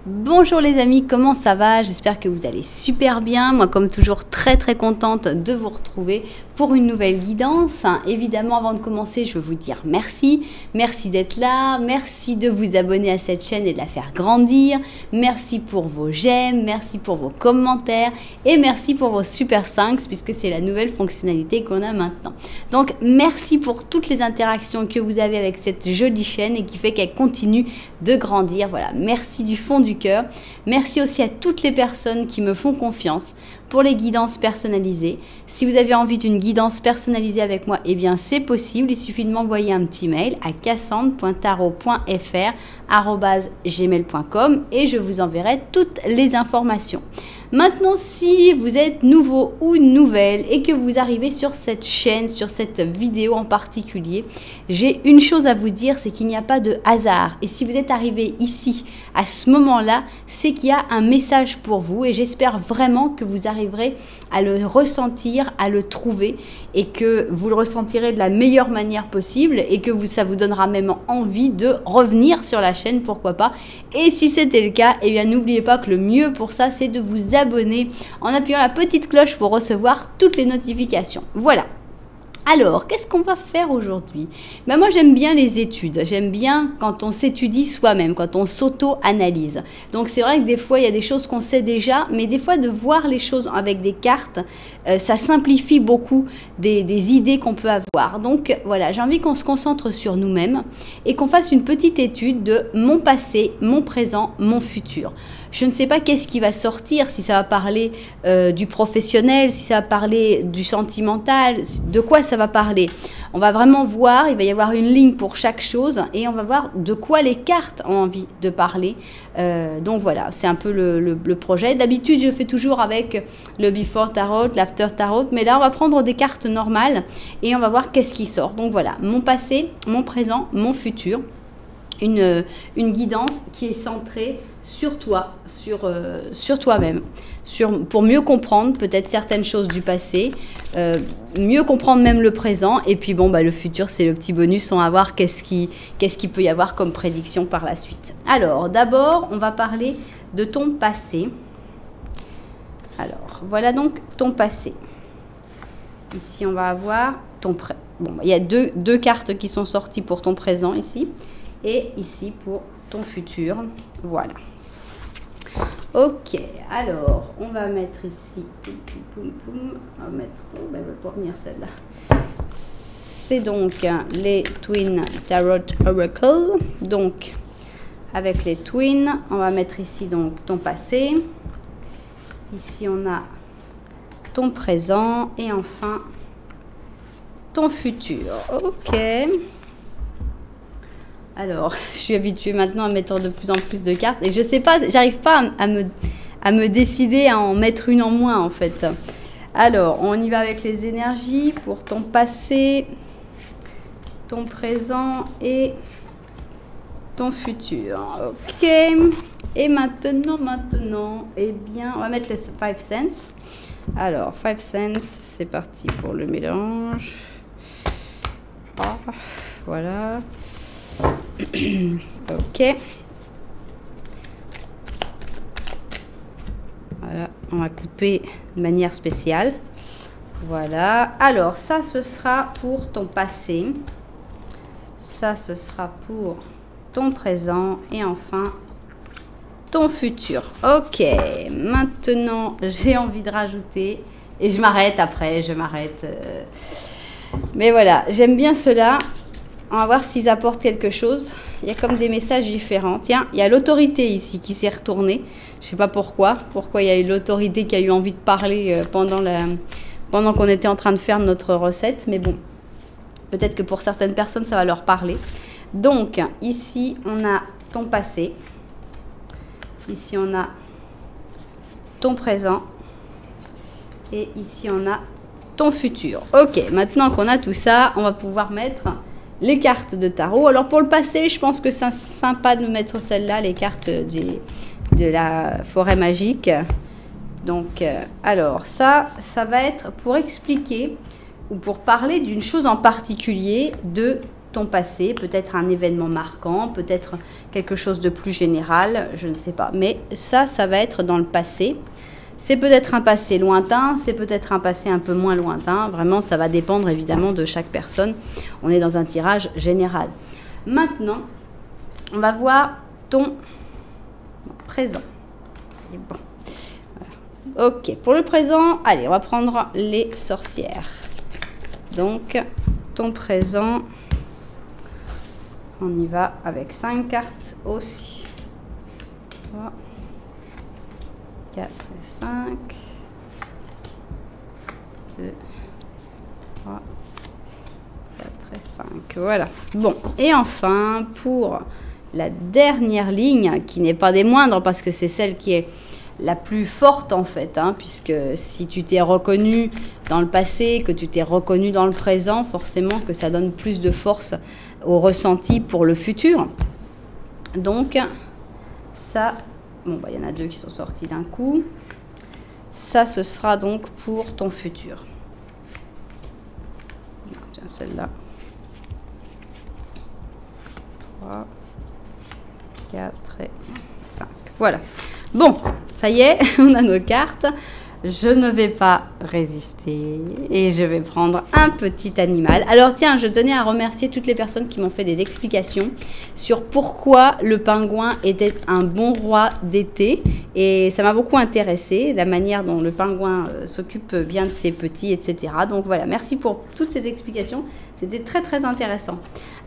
Bonjour les amis, comment ça va? J'espère que vous allez super bien. Moi, comme toujours, très contente de vous retrouver pour une nouvelle guidance. Évidemment, avant de commencer, je veux vous dire merci. Merci d'être là. Merci de vous abonner à cette chaîne et de la faire grandir. Merci pour vos j'aime. Merci pour vos commentaires. Et merci pour vos super 5 puisque c'est la nouvelle fonctionnalité qu'on a maintenant. Donc, merci pour toutes les interactions que vous avez avec cette jolie chaîne et qui fait qu'elle continue de grandir. Voilà, merci du fond du cœur. Merci aussi à toutes les personnes qui me font confiance pour les guidances personnalisées. Si vous avez envie d'une guidance personnalisée avec moi, eh bien c'est possible. Il suffit de m'envoyer un petit mail à cassandre.tarot.fr@gmail.com et je vous enverrai toutes les informations. Maintenant, si vous êtes nouveau ou nouvelle et que vous arrivez sur cette chaîne, sur cette vidéo en particulier, j'ai une chose à vous dire, c'est qu'il n'y a pas de hasard. Et si vous êtes arrivé ici, à ce moment-là, c'est qu'il y a un message pour vous et j'espère vraiment que vous arriverez à le ressentir, à le trouver et que vous le ressentirez de la meilleure manière possible et que ça vous donnera même envie de revenir sur la chaîne, pourquoi pas. Et si c'était le cas, eh bien n'oubliez pas que le mieux pour ça, c'est de vous abonner en appuyant la petite cloche pour recevoir toutes les notifications. Voilà. Alors, qu'est-ce qu'on va faire aujourd'hui? Ben moi, j'aime bien les études. J'aime bien quand on s'étudie soi-même, quand on s'auto-analyse. Donc, c'est vrai que des fois, il y a des choses qu'on sait déjà, mais des fois, de voir les choses avec des cartes, ça simplifie beaucoup des idées qu'on peut avoir. Donc, voilà, j'ai envie qu'on se concentre sur nous-mêmes et qu'on fasse une petite étude de mon passé, mon présent, mon futur. Je ne sais pas qu'est-ce qui va sortir, si ça va parler du professionnel, si ça va parler du sentimental, de quoi ça va parler. On va vraiment voir, il va y avoir une ligne pour chaque chose et on va voir de quoi les cartes ont envie de parler. Donc voilà, c'est un peu le projet. D'habitude, je fais toujours avec le Before Tarot, l'After Tarot, mais là, on va prendre des cartes normales et on va voir qu'est-ce qui sort. Donc voilà, mon passé, mon présent, mon futur. Une guidance qui est centrée sur toi, sur toi-même, pour mieux comprendre peut-être certaines choses du passé, mieux comprendre même le présent, et puis bon, bah, le futur, c'est le petit bonus, on va voir qu'est-ce qu'il peut y avoir comme prédiction par la suite. Alors, d'abord, on va parler de ton passé. Alors, voilà donc ton passé. Ici, on va avoir ton présent. Bon, il y a deux cartes qui sont sorties pour ton présent ici. Et ici pour ton futur. Voilà. Ok, alors on va mettre ici. On va mettre. Oh, ben, elle va pas venir celle-là. C'est donc les Twin Tarot Oracle. Donc, avec les Twins, on va mettre ici donc ton passé. Ici, on a ton présent. Et enfin, ton futur. Ok. Alors, je suis habituée maintenant à mettre de plus en plus de cartes et je sais pas, j'arrive pas à me décider à en mettre une en moins en fait. Alors, on y va avec les énergies pour ton passé, ton présent et ton futur. Ok. Et maintenant, eh bien, on va mettre les 5 cents. Alors, 5 cents, c'est parti pour le mélange. Ah, voilà. Ok. Voilà, on va couper de manière spéciale. Voilà. Alors, ça, ce sera pour ton passé. Ça, ce sera pour ton présent. Et enfin, ton futur. Ok. Maintenant, j'ai envie de rajouter. Et je m'arrête après. Je m'arrête. Mais voilà, j'aime bien cela. On va voir s'ils apportent quelque chose. Il y a comme des messages différents. Tiens, il y a l'autorité ici qui s'est retournée. Je ne sais pas pourquoi. Pourquoi il y a eu l'autorité qui a eu envie de parler pendant qu'on était en train de faire notre recette. Mais bon, peut-être que pour certaines personnes, ça va leur parler. Donc, ici, on a ton passé. Ici, on a ton présent. Et ici, on a ton futur. Ok, maintenant qu'on a tout ça, on va pouvoir mettre les cartes de tarot. Alors pour le passé, je pense que c'est sympa de mettre celle-là, les cartes de la forêt magique. Donc, alors ça va être pour expliquer ou pour parler d'une chose en particulier de ton passé, peut-être un événement marquant, peut-être quelque chose de plus général, je ne sais pas. Mais ça va être dans le passé. C'est peut-être un passé lointain, c'est peut-être un passé un peu moins lointain. Vraiment, ça va dépendre évidemment de chaque personne. On est dans un tirage général. Maintenant, on va voir ton présent. Et bon. Voilà. Ok, pour le présent, allez, on va prendre les sorcières. Donc, ton présent, on y va avec 5 cartes aussi. 3, 4 et 5. 2, 3, 4 et 5. Voilà. Bon, et enfin, pour la dernière ligne, qui n'est pas des moindres, parce que c'est celle qui est la plus forte en fait, hein, puisque si tu t'es reconnu dans le passé, que tu t'es reconnu dans le présent, forcément que ça donne plus de force au ressenti pour le futur. Donc, ça, bon, bah, y en a 2 qui sont sortis d'un coup. Ça, ce sera donc pour ton futur. Tiens, celle-là. 3, 4 et 5. Voilà. Bon, ça y est, on a nos cartes. Je ne vais pas résister et je vais prendre un petit animal. Alors tiens, je tenais à remercier toutes les personnes qui m'ont fait des explications sur pourquoi le pingouin était un bon roi d'été. Et ça m'a beaucoup intéressé, la manière dont le pingouin s'occupe bien de ses petits, etc. Donc voilà, merci pour toutes ces explications. C'était très très intéressant.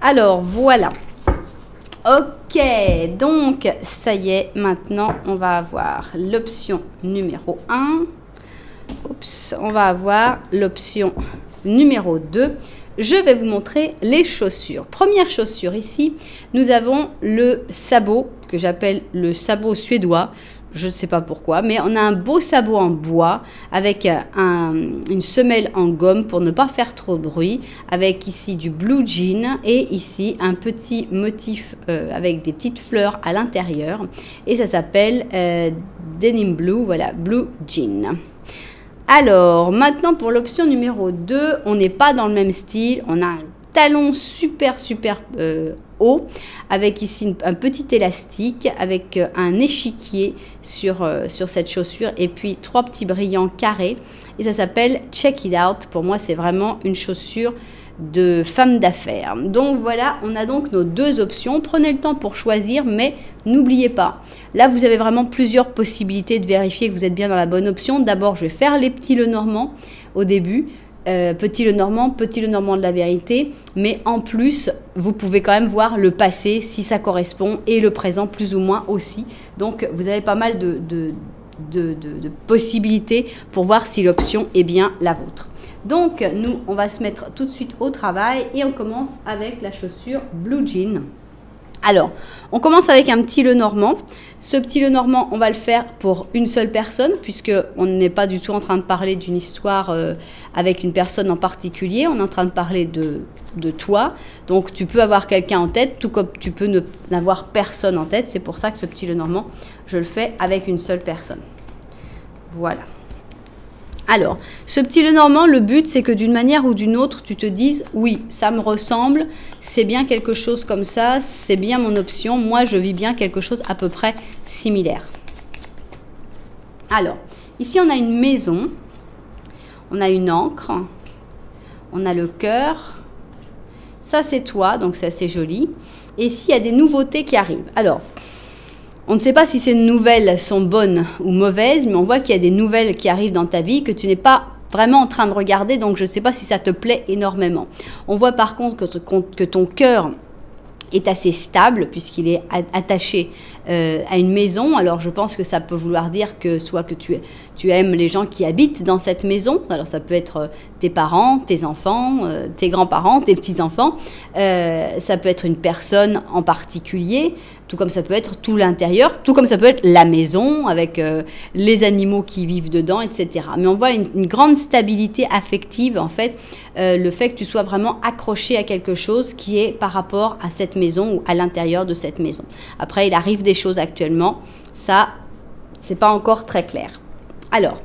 Alors voilà. Ok, donc ça y est, maintenant on va avoir l'option numéro 1. Oups, on va avoir l'option numéro 2. Je vais vous montrer les chaussures. Première chaussure ici, nous avons le sabot que j'appelle le sabot suédois. Je ne sais pas pourquoi, mais on a un beau sabot en bois avec une semelle en gomme pour ne pas faire trop de bruit, avec ici du blue jean et ici un petit motif avec des petites fleurs à l'intérieur et ça s'appelle denim blue, voilà, blue jean. Alors, maintenant pour l'option numéro 2, on n'est pas dans le même style, on a un talon super haut, avec ici un petit élastique, avec un échiquier sur cette chaussure, et puis 3 petits brillants carrés, et ça s'appelle Check It Out. Pour moi, c'est vraiment une chaussure de femme d'affaires. Donc voilà, on a donc nos 2 options. Prenez le temps pour choisir, mais n'oubliez pas, là vous avez vraiment plusieurs possibilités de vérifier que vous êtes bien dans la bonne option. D'abord, je vais faire les petits Lenormand au début. Petit Lenormand de la vérité, mais en plus vous pouvez quand même voir le passé si ça correspond et le présent plus ou moins aussi. Donc vous avez pas mal de possibilités pour voir si l'option est bien la vôtre. Donc nous on va se mettre tout de suite au travail et on commence avec la chaussure blue jean. Alors, on commence avec un petit Lenormand. Ce petit Lenormand, on va le faire pour une seule personne, puisqu'on n'est pas du tout en train de parler d'une histoire avec une personne en particulier. On est en train de parler de toi. Donc, tu peux avoir quelqu'un en tête, tout comme tu peux n'avoir personne en tête. C'est pour ça que ce petit Lenormand, je le fais avec une seule personne. Voilà. Alors, ce petit Lenormand, le but, c'est que d'une manière ou d'une autre, tu te dises, oui, ça me ressemble, c'est bien quelque chose comme ça, c'est bien mon option, moi, je vis bien quelque chose à peu près similaire. Alors, ici, on a une maison, on a une encre, on a le cœur, ça, c'est toi, donc c'est assez joli. Et ici, il y a des nouveautés qui arrivent. Alors, on ne sait pas si ces nouvelles sont bonnes ou mauvaises, mais on voit qu'il y a des nouvelles qui arrivent dans ta vie que tu n'es pas vraiment en train de regarder, donc je ne sais pas si ça te plaît énormément. On voit par contre que ton cœur est assez stable puisqu'il est attaché à une maison. Alors je pense que ça peut vouloir dire que soit que tu aimes les gens qui habitent dans cette maison. Alors ça peut être tes parents, tes enfants, tes grands-parents, tes petits-enfants. Ça peut être une personne en particulier, tout comme ça peut être tout l'intérieur, tout comme ça peut être la maison avec les animaux qui vivent dedans, etc. Mais on voit une grande stabilité affective, en fait, le fait que tu sois vraiment accroché à quelque chose qui est par rapport à cette maison ou à l'intérieur de cette maison. Après, il arrive des choses actuellement, ça, c'est pas encore très clair. Alors,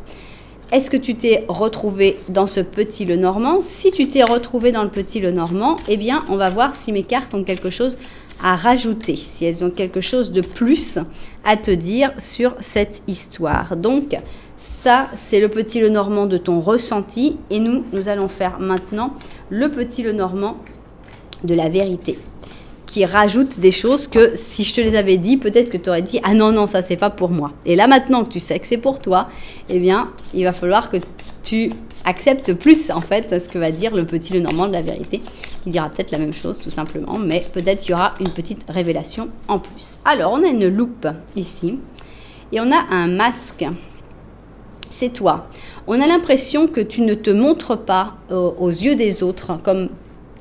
est-ce que tu t'es retrouvé dans ce petit Lenormand? Si tu t'es retrouvé dans le petit Lenormand, eh bien, on va voir si mes cartes ont quelque chose à rajouter, si elles ont quelque chose de plus à te dire sur cette histoire. Donc, ça, c'est le petit Lenormand de ton ressenti. Et nous allons faire maintenant le petit Lenormand de la vérité, qui rajoute des choses que si je te les avais dit, peut-être que tu aurais dit « Ah non, non, ça, c'est pas pour moi ». Et là, maintenant que tu sais que c'est pour toi, eh bien, il va falloir que tu acceptes plus, en fait, ce que va dire le petit Lenormand de la vérité, qui dira peut-être la même chose, tout simplement, mais peut-être qu'il y aura une petite révélation en plus. Alors, on a une loupe ici, et on a un masque. C'est toi. On a l'impression que tu ne te montres pas aux yeux des autres comme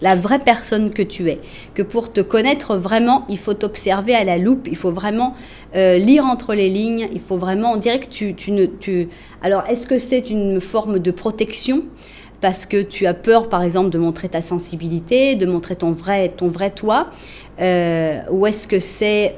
la vraie personne que tu es, que pour te connaître vraiment, il faut t'observer à la loupe, il faut vraiment lire entre les lignes, il faut vraiment, on dirait que alors, est-ce que c'est une forme de protection parce que tu as peur, par exemple, de montrer ta sensibilité, de montrer ton vrai toi, ou est-ce que c'est...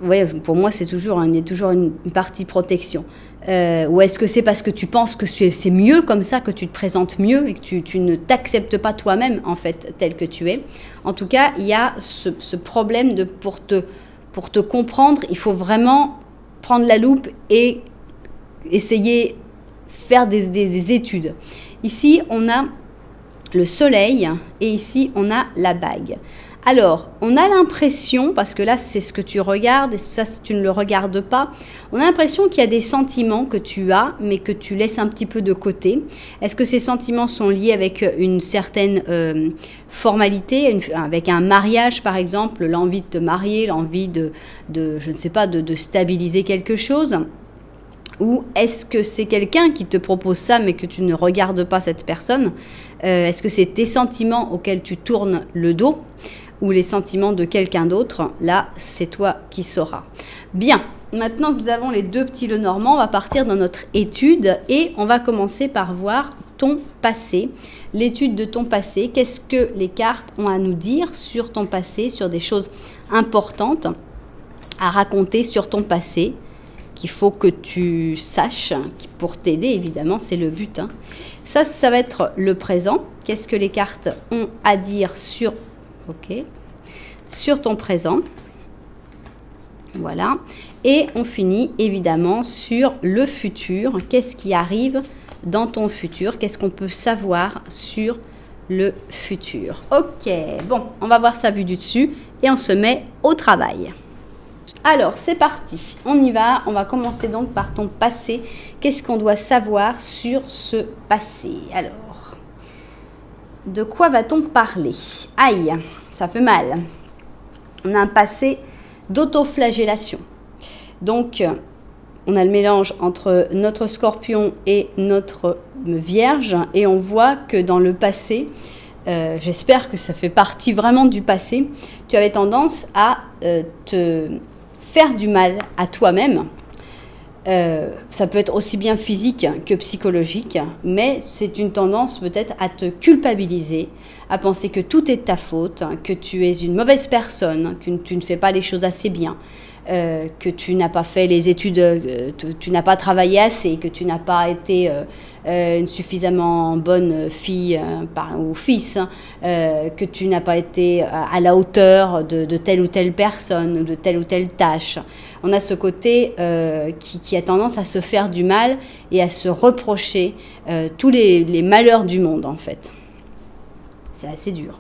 ouais, pour moi, c'est toujours, il y a toujours une partie protection. Ou est-ce que c'est parce que tu penses que c'est mieux comme ça, que tu te présentes mieux et que tu ne t'acceptes pas toi-même, en fait, tel que tu es? En tout cas, il y a ce problème de pour te comprendre, il faut vraiment prendre la loupe et essayer faire des études. Ici, on a le soleil et ici, on a la bague. Alors, on a l'impression, parce que là, c'est ce que tu regardes, et ça, tu ne le regardes pas, on a l'impression qu'il y a des sentiments que tu as, mais que tu laisses un petit peu de côté. Est-ce que ces sentiments sont liés avec une certaine formalité, avec un mariage, par exemple, l'envie de te marier, l'envie je ne sais pas, de stabiliser quelque chose? Ou est-ce que c'est quelqu'un qui te propose ça, mais que tu ne regardes pas cette personne? Est-ce que c'est tes sentiments auxquels tu tournes le dos? Ou les sentiments de quelqu'un d'autre? Là, c'est toi qui sauras. Bien, maintenant que nous avons les deux petits Lenormand, on va partir dans notre étude et on va commencer par voir ton passé, l'étude de ton passé. Qu'est-ce que les cartes ont à nous dire sur ton passé, sur des choses importantes à raconter sur ton passé qu'il faut que tu saches, pour t'aider évidemment, c'est le but. Hein. Ça va être le présent. Qu'est-ce que les cartes ont à dire sur ton présent? Voilà. Et on finit évidemment sur le futur. Qu'est-ce qui arrive dans ton futur? Qu'est-ce qu'on peut savoir sur le futur? Ok, bon, on va voir ça vu du dessus et on se met au travail. Alors, c'est parti, on y va. On va commencer donc par ton passé. Qu'est-ce qu'on doit savoir sur ce passé? Alors, de quoi va-t-on parler? Aïe, ça fait mal. On a un passé d'autoflagellation. Donc, on a le mélange entre notre scorpion et notre vierge. Et on voit que dans le passé, j'espère que ça fait partie vraiment du passé, tu avais tendance à te faire du mal à toi-même. Ça peut être aussi bien physique que psychologique, mais c'est une tendance peut-être à te culpabiliser, à penser que tout est de ta faute, que tu es une mauvaise personne, que tu ne fais pas les choses assez bien, que tu n'as pas fait les études, tu n'as pas travaillé assez, que tu n'as pas été une suffisamment bonne fille ou fils, que tu n'as pas été à la hauteur de telle ou telle personne, de telle ou telle tâche. On a ce côté qui a tendance à se faire du mal et à se reprocher tous les malheurs du monde, en fait. C'est assez dur.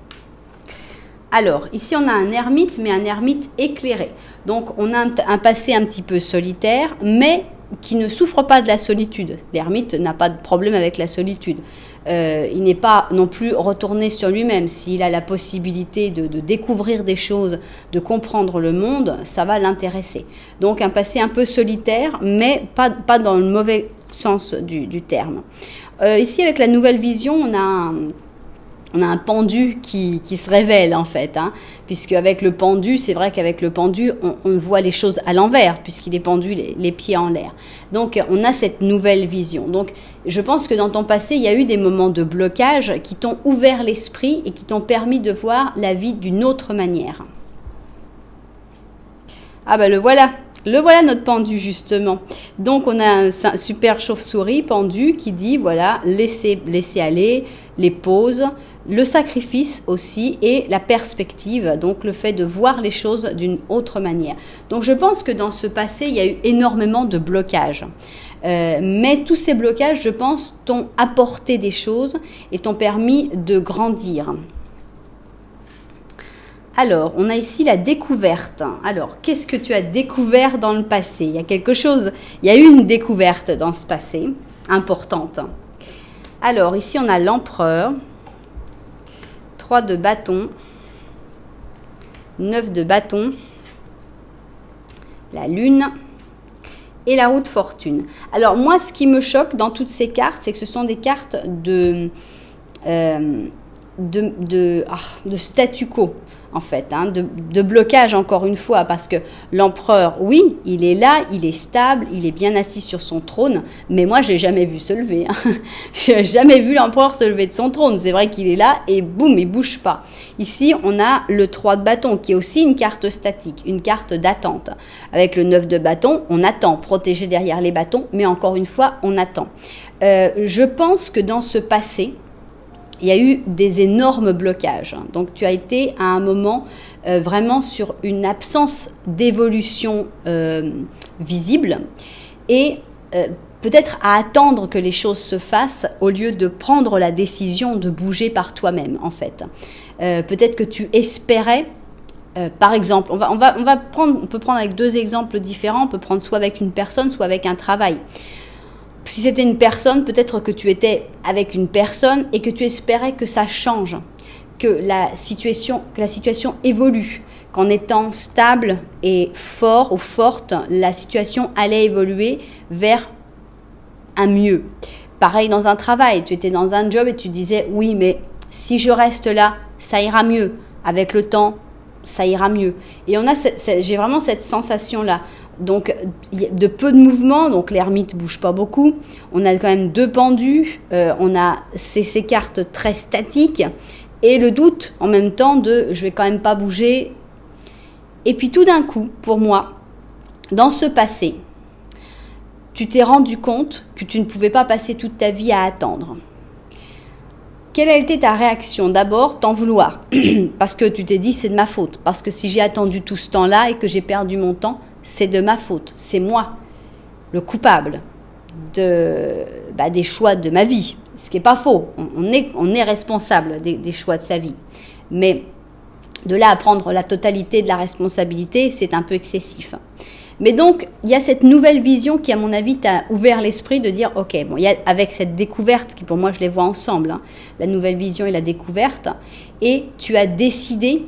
Alors, ici, on a un ermite, mais un ermite éclairé. Donc, on a un passé un petit peu solitaire, mais qui ne souffre pas de la solitude. L'ermite n'a pas de problème avec la solitude. Il n'est pas non plus retourné sur lui-même. S'il a la possibilité de découvrir des choses, de comprendre le monde, ça va l'intéresser. Donc, un passé un peu solitaire, mais pas dans le mauvais sens du terme. Ici, avec la nouvelle vision, on a un pendu qui se révèle, en fait, hein, puisque avec le pendu, c'est vrai qu'avec le pendu, on voit les choses à l'envers, puisqu'il est pendu les pieds en l'air. Donc, on a cette nouvelle vision. Donc, je pense que dans ton passé, il y a eu des moments de blocage qui t'ont ouvert l'esprit et qui t'ont permis de voir la vie d'une autre manière. Ah ben le voilà, Le voilà notre pendu justement. Donc on a un super chauve-souris pendu qui dit voilà, laisser aller, les pauses, le sacrifice aussi et la perspective, donc le fait de voir les choses d'une autre manière. Donc je pense que dans ce passé, il y a eu énormément de blocages. Mais tous ces blocages, je pense, t'ont apporté des choses et t'ont permis de grandir. Alors, on a ici la découverte. Alors, qu'est-ce que tu as découvert dans le passé? Il y a quelque chose, il y a eu une découverte dans ce passé, importante. Alors, ici, on a l'empereur, 3 de bâton, 9 de bâton, la lune et la roue de fortune. Alors, moi, ce qui me choque dans toutes ces cartes, c'est que ce sont des cartes de statu quo, en fait, hein, de blocage, encore une fois, parce que l'empereur, oui, il est là, il est stable, il est bien assis sur son trône, mais moi, je l'ai jamais vu se lever. Hein. Je n'ai jamais vu l'empereur se lever de son trône. C'est vrai qu'il est là et boum, il bouge pas. Ici, on a le 3 de bâton, qui est aussi une carte statique, une carte d'attente. Avec le 9 de bâton, on attend, protégé derrière les bâtons, mais encore une fois, on attend. Je pense que dans ce passé, il y a eu des énormes blocages. Donc, tu as été à un moment vraiment sur une absence d'évolution visible et peut-être à attendre que les choses se fassent au lieu de prendre la décision de bouger par toi-même, en fait. Peut-être que tu espérais, par exemple, on peut prendre avec 2 exemples différents. On peut prendre soit avec une personne, soit avec un travail. Si c'était une personne, peut-être que tu étais avec une personne et que tu espérais que ça change, que la situation évolue, qu'en étant stable et fort ou forte, la situation allait évoluer vers un mieux. Pareil dans un travail, tu étais dans un job et tu disais oui, mais si je reste là, ça ira mieux. Avec le temps, ça ira mieux. Et j'ai vraiment cette sensation-là. Donc, de peu de mouvements, donc l'ermite ne bouge pas beaucoup. On a quand même 2 pendus, on a ces cartes très statiques et le doute en même temps de je vais quand même pas bouger. Et puis tout d'un coup, pour moi, dans ce passé, tu t'es rendu compte que tu ne pouvais pas passer toute ta vie à attendre. Quelle a été ta réaction? D'abord, t'en vouloir, parce que tu t'es dit c'est de ma faute, parce que si j'ai attendu tout ce temps-là et que j'ai perdu mon temps, c'est de ma faute, c'est moi, le coupable des choix de ma vie. Ce qui n'est pas faux, on est responsable des choix de sa vie. Mais de là à prendre la totalité de la responsabilité, c'est un peu excessif. Mais donc, il y a cette nouvelle vision qui, à mon avis, t'a ouvert l'esprit de dire, ok, bon, il y a avec cette découverte, qui pour moi, je les vois ensemble, hein, la nouvelle vision et la découverte, et tu as décidé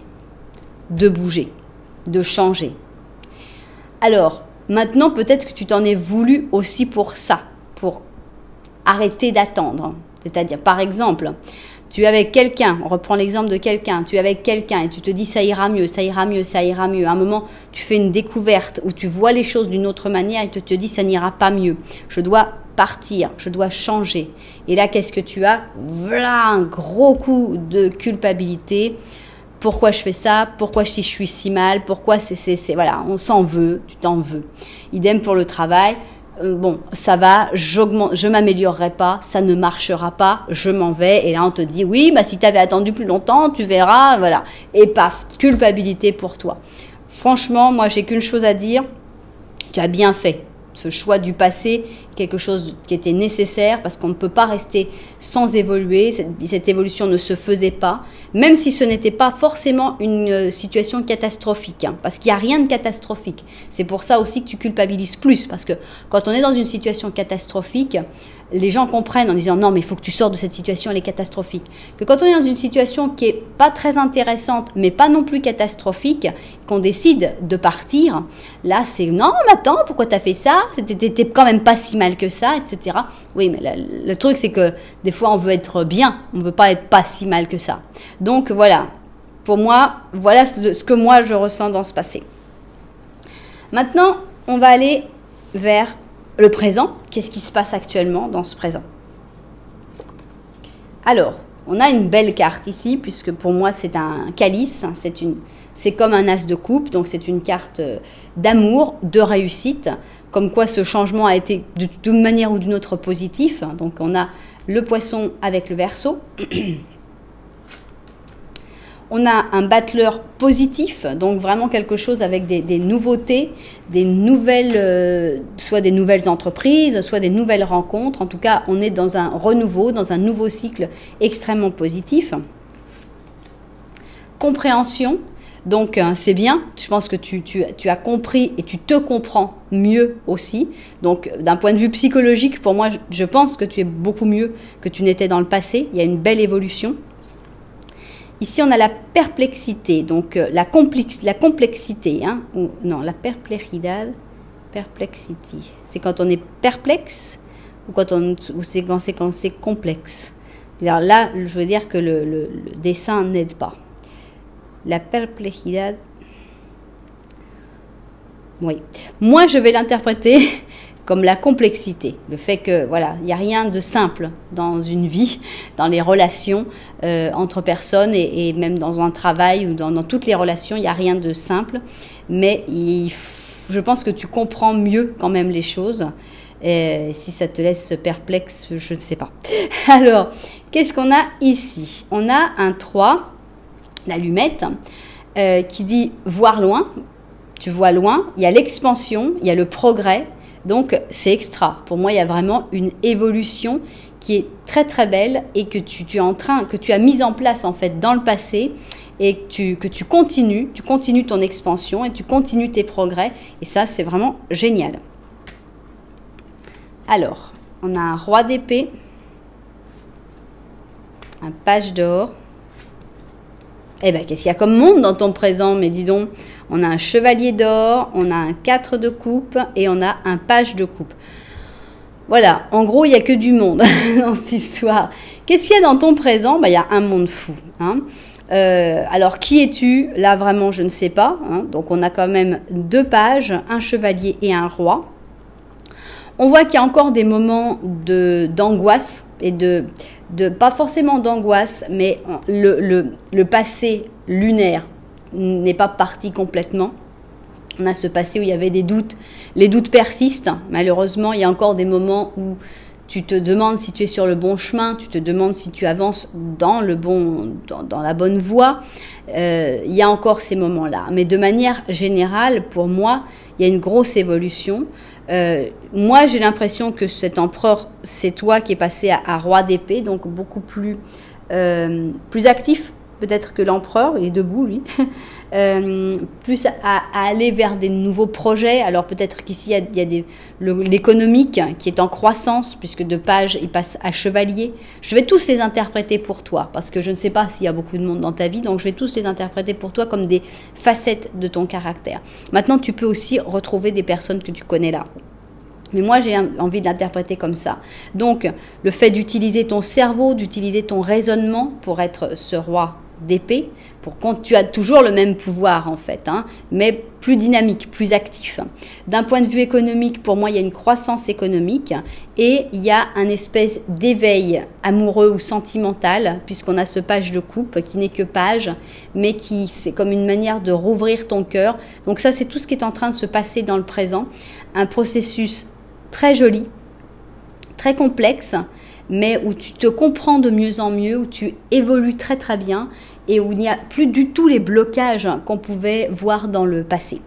de bouger, de changer. Alors, maintenant, peut-être que tu t'en es voulu aussi pour ça, pour arrêter d'attendre. C'est-à-dire, par exemple, tu es avec quelqu'un, on reprend l'exemple de quelqu'un, tu es avec quelqu'un et tu te dis ça ira mieux, ça ira mieux, ça ira mieux. À un moment, tu fais une découverte où tu vois les choses d'une autre manière et tu te dis ça n'ira pas mieux. Je dois partir, je dois changer. Et là, qu'est-ce que tu as? Voilà un gros coup de culpabilité. Pourquoi je fais ça? Pourquoi si je suis si mal? Pourquoi voilà, on s'en veut, tu t'en veux. Idem pour le travail. Bon, ça va, je m'améliorerai pas, ça ne marchera pas, je m'en vais. Et là, on te dit, oui, bah, si tu avais attendu plus longtemps, tu verras, voilà. Et paf, culpabilité pour toi. Franchement, moi, j'ai qu'une chose à dire, tu as bien fait. Ce choix du passé, quelque chose qui était nécessaire parce qu'on ne peut pas rester sans évoluer. Cette évolution ne se faisait pas, même si ce n'était pas forcément une situation catastrophique, hein, parce qu'il n'y a rien de catastrophique. C'est pour ça aussi que tu culpabilises plus, parce que quand on est dans une situation catastrophique, les gens comprennent en disant non mais il faut que tu sors de cette situation, elle est catastrophique. Que quand on est dans une situation qui est pas très intéressante mais pas non plus catastrophique, qu'on décide de partir, là c'est non mais attends, pourquoi t'as fait ça, t'étais quand même pas si mal que ça, etc. Oui mais le truc c'est que des fois on veut être bien, on veut pas être pas si mal que ça. Donc voilà, pour moi, voilà ce que moi je ressens dans ce passé. Maintenant on va aller vers le présent. Qu'est-ce qui se passe actuellement dans ce présent? Alors, on a une belle carte ici, puisque pour moi c'est un calice, c'est comme un as de coupe, donc c'est une carte d'amour, de réussite, comme quoi ce changement a été d'une manière ou d'une autre positif. Donc on a le poisson avec le Verseau. On a un battleur positif, donc vraiment quelque chose avec des nouveautés, des nouvelles, soit des nouvelles entreprises, soit des nouvelles rencontres. En tout cas, on est dans un renouveau, dans un nouveau cycle extrêmement positif. Compréhension, donc c'est bien. Je pense que tu as compris et tu te comprends mieux aussi. Donc d'un point de vue psychologique, pour moi, je pense que tu es beaucoup mieux que tu n'étais dans le passé. Il y a une belle évolution. Ici, on a la perplexité, donc la complexité, hein, ou non, la perplexidad, perplexity. C'est quand on est perplexe ou c'est quand c'est complexe. Alors là, je veux dire que le dessin n'aide pas. La perplexidad, oui. Moi, je vais l'interpréter comme la complexité, le fait que voilà, il n'y a rien de simple dans une vie, dans les relations entre personnes et même dans un travail ou dans toutes les relations, il n'y a rien de simple, mais je pense que tu comprends mieux quand même les choses. Et si ça te laisse perplexe, je ne sais pas. Alors, qu'est-ce qu'on a ici? On a un 3, l'allumette, qui dit voir loin. Tu vois loin, il y a l'expansion, il y a le progrès. Donc, c'est extra. Pour moi, il y a vraiment une évolution qui est très, très belle et que tu as mise en place, en fait, dans le passé et que tu continues ton expansion et tu continues tes progrès. Et ça, c'est vraiment génial. Alors, on a un roi d'épée, un page d'or. Eh bien, qu'est-ce qu'il y a comme monde dans ton présent? Mais dis donc, on a un chevalier d'or, on a un 4 de coupe et on a un page de coupe. Voilà, en gros, il n'y a que du monde dans cette histoire. Qu'est-ce qu'il y a dans ton présent? Il y a un monde fou. Hein. Alors, qui es-tu? Là, vraiment, je ne sais pas. Hein. Donc, on a quand même 2 pages, un chevalier et un roi. On voit qu'il y a encore des moments d'angoisse et pas forcément d'angoisse, mais le passé lunaire n'est pas parti complètement. On a ce passé où il y avait des doutes. Les doutes persistent. Malheureusement, il y a encore des moments où tu te demandes si tu es sur le bon chemin, tu te demandes si tu avances dans la bonne voie. Il y a encore ces moments-là. Mais de manière générale, pour moi, il y a une grosse évolution. Moi, j'ai l'impression que cet empereur, c'est toi qui es passé à roi d'épée, donc beaucoup plus actif peut-être que l'empereur, il est debout lui, plus à aller vers des nouveaux projets. Alors peut-être qu'ici, il y a l'économique qui est en croissance, puisque de page, il passe à chevalier. Je vais tous les interpréter pour toi, parce que je ne sais pas s'il y a beaucoup de monde dans ta vie, donc je vais tous les interpréter pour toi comme des facettes de ton caractère. Maintenant, tu peux aussi retrouver des personnes que tu connais là. Mais moi, j'ai envie de l'interpréter comme ça. Donc, le fait d'utiliser ton cerveau, d'utiliser ton raisonnement pour être ce roi d'épée, tu as toujours le même pouvoir en fait, hein, mais plus dynamique, plus actif. D'un point de vue économique, pour moi, il y a une croissance économique et il y a un espèce d'éveil amoureux ou sentimental, puisqu'on a ce page de coupe qui n'est que page, mais c'est comme une manière de rouvrir ton cœur. Donc ça, c'est tout ce qui est en train de se passer dans le présent. Un processus très joli, très complexe, mais où tu te comprends de mieux en mieux, où tu évolues très très bien et où il n'y a plus du tout les blocages qu'on pouvait voir dans le passé.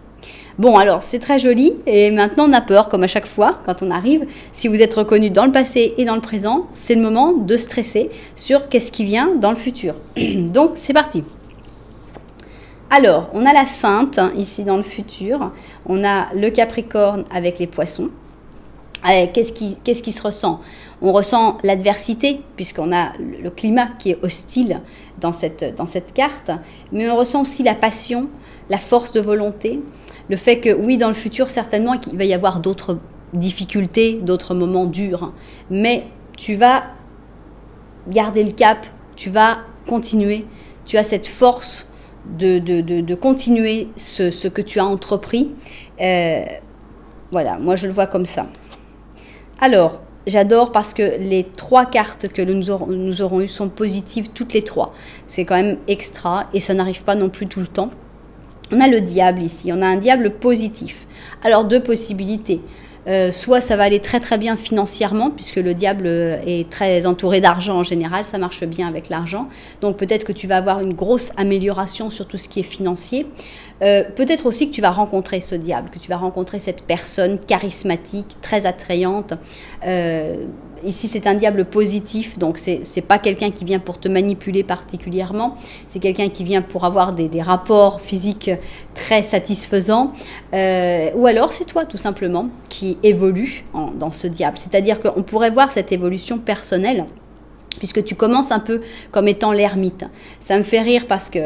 Bon, alors c'est très joli et maintenant on a peur, comme à chaque fois quand on arrive. Si vous êtes reconnu dans le passé et dans le présent, c'est le moment de stresser sur qu'est-ce qui vient dans le futur. Donc c'est parti. Alors, on a la Sainte ici dans le futur, on a le Capricorne avec les Poissons. Qu'est-ce qui se ressent? On ressent l'adversité, puisqu'on a le climat qui est hostile dans cette carte, mais on ressent aussi la passion, la force de volonté, le fait que, oui, dans le futur, certainement, il va y avoir d'autres difficultés, d'autres moments durs, mais tu vas garder le cap, tu vas continuer, tu as cette force de continuer ce que tu as entrepris. Voilà, moi je le vois comme ça. Alors, j'adore parce que les 3 cartes que nous aurons eues sont positives toutes les 3. C'est quand même extra et ça n'arrive pas non plus tout le temps. On a le diable ici, on a un diable positif. Alors, deux possibilités. Soit ça va aller très très bien financièrement, puisque le diable est très entouré d'argent en général, ça marche bien avec l'argent. Donc peut-être que tu vas avoir une grosse amélioration sur tout ce qui est financier. Peut-être aussi que tu vas rencontrer ce diable, que tu vas rencontrer cette personne charismatique, très attrayante. Ici, c'est un diable positif, donc c'est pas quelqu'un qui vient pour te manipuler particulièrement. C'est quelqu'un qui vient pour avoir des rapports physiques très satisfaisants. Ou alors, c'est toi, tout simplement, qui évolue dans ce diable. C'est-à-dire qu'on pourrait voir cette évolution personnelle, puisque tu commences un peu comme étant l'ermite. Ça me fait rire parce que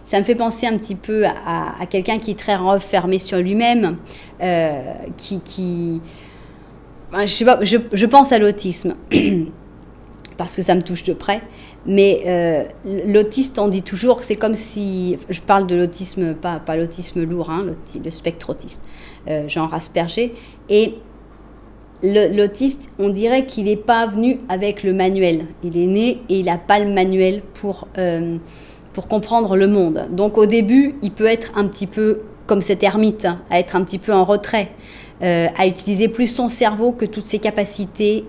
ça me fait penser un petit peu à quelqu'un qui est très refermé sur lui-même, je sais pas, je pense à l'autisme, parce que ça me touche de près, mais l'autiste, on dit toujours, c'est comme si, je parle de l'autisme, pas l'autisme lourd, hein, le spectre autiste, genre Asperger, et l'autiste, on dirait qu'il n'est pas venu avec le manuel. Il est né et il n'a pas le manuel pour comprendre le monde. Donc au début, il peut être un petit peu comme cet ermite, à être un petit peu en retrait, à utiliser plus son cerveau que toutes ses capacités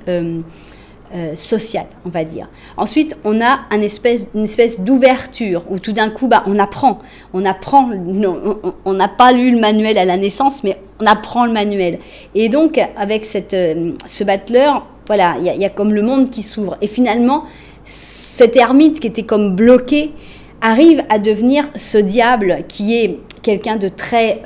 sociales, on va dire. Ensuite, on a une espèce d'ouverture où tout d'un coup, on apprend. On n'a pas lu le manuel à la naissance, mais on apprend le manuel. Et donc, avec ce battleur, voilà, il y a comme le monde qui s'ouvre. Et finalement, cet ermite qui était comme bloqué arrive à devenir ce diable qui est quelqu'un de très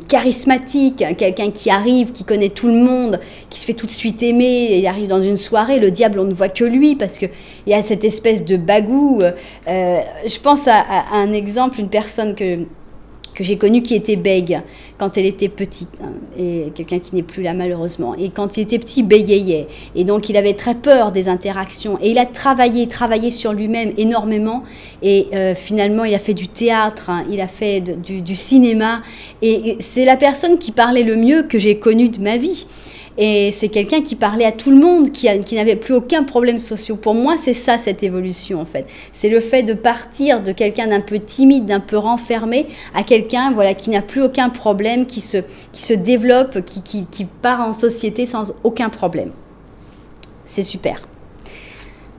charismatique, quelqu'un qui arrive, qui connaît tout le monde, qui se fait tout de suite aimer. Il arrive dans une soirée, le diable, on ne voit que lui parce qu'il y a cette espèce de bagou. Je pense à un exemple, une personne que j'ai connue qui était bègue quand elle était petite, hein, et quelqu'un qui n'est plus là malheureusement. Et quand il était petit, il bégayait. Et donc il avait très peur des interactions. Et il a travaillé sur lui-même énormément. Et finalement, il a fait du théâtre, hein, il a fait du cinéma. Et c'est la personne qui parlait le mieux que j'ai connue de ma vie. Et c'est quelqu'un qui parlait à tout le monde, qui n'avait plus aucun problème social. Pour moi, c'est ça, cette évolution, en fait. C'est le fait de partir de quelqu'un d'un peu timide, d'un peu renfermé, à quelqu'un, voilà, qui n'a plus aucun problème, qui se développe, qui part en société sans aucun problème. C'est super.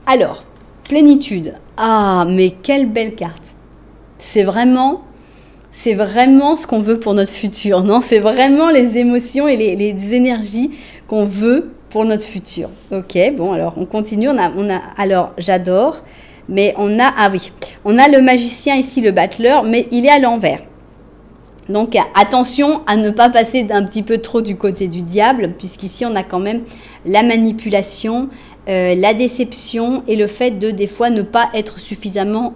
Alors, plénitude. Ah, mais quelle belle carte. C'est vraiment ce qu'on veut pour notre futur, non? C'est vraiment les émotions et les énergies qu'on veut pour notre futur. Ok, bon, alors on continue. Alors, j'adore, mais on a le magicien ici, le battleur, mais il est à l'envers. Donc, attention à ne pas passer d'un petit peu trop du côté du diable, puisqu'ici, on a quand même la manipulation, la déception et le fait de, des fois, ne pas être suffisamment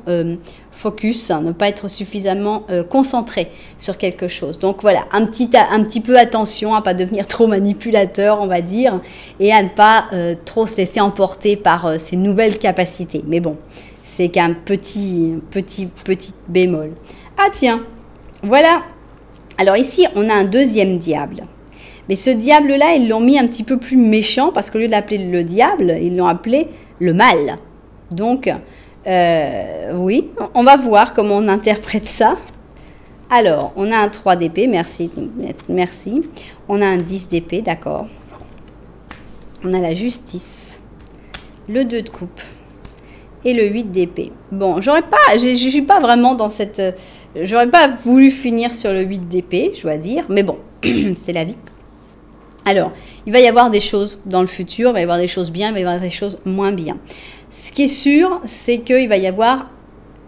focus, ne pas être suffisamment concentré sur quelque chose. Donc, voilà, un petit peu attention à ne pas devenir trop manipulateur, on va dire, et à ne pas trop se laisser emporter par ces nouvelles capacités. Mais bon, c'est qu'un petit bémol. Ah tiens, voilà. Alors ici, on a un deuxième diable. Mais ce diable-là, ils l'ont mis un petit peu plus méchant parce qu'au lieu de l'appeler le diable, ils l'ont appelé le mal. Donc, oui, on va voir comment on interprète ça. Alors, on a un 3 d'épée, merci. On a un 10 d'épée, d'accord. On a la justice, le 2 de coupe et le 8 d'épée. Bon, je suis pas vraiment dans cette... J'aurais pas voulu finir sur le 8 d'épée, je dois dire, mais bon, c'est la vie. Alors, il va y avoir des choses dans le futur, il va y avoir des choses bien, il va y avoir des choses moins bien. Ce qui est sûr, c'est qu'il va y avoir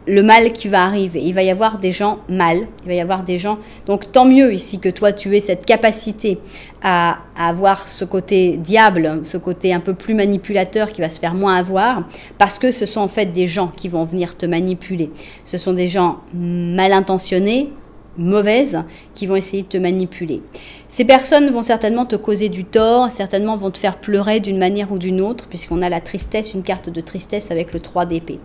le mal qui va arriver. Il va y avoir des gens mal, il va y avoir des gens... Donc, tant mieux ici que toi, tu aies cette capacité à avoir ce côté diable, ce côté un peu plus manipulateur qui va se faire moins avoir, parce que ce sont en fait des gens qui vont venir te manipuler. Ce sont des gens mal intentionnés, mauvaises, qui vont essayer de te manipuler. Ces personnes vont certainement te causer du tort, certainement vont te faire pleurer d'une manière ou d'une autre, puisqu'on a la tristesse, une carte de tristesse avec le 3 d'épée.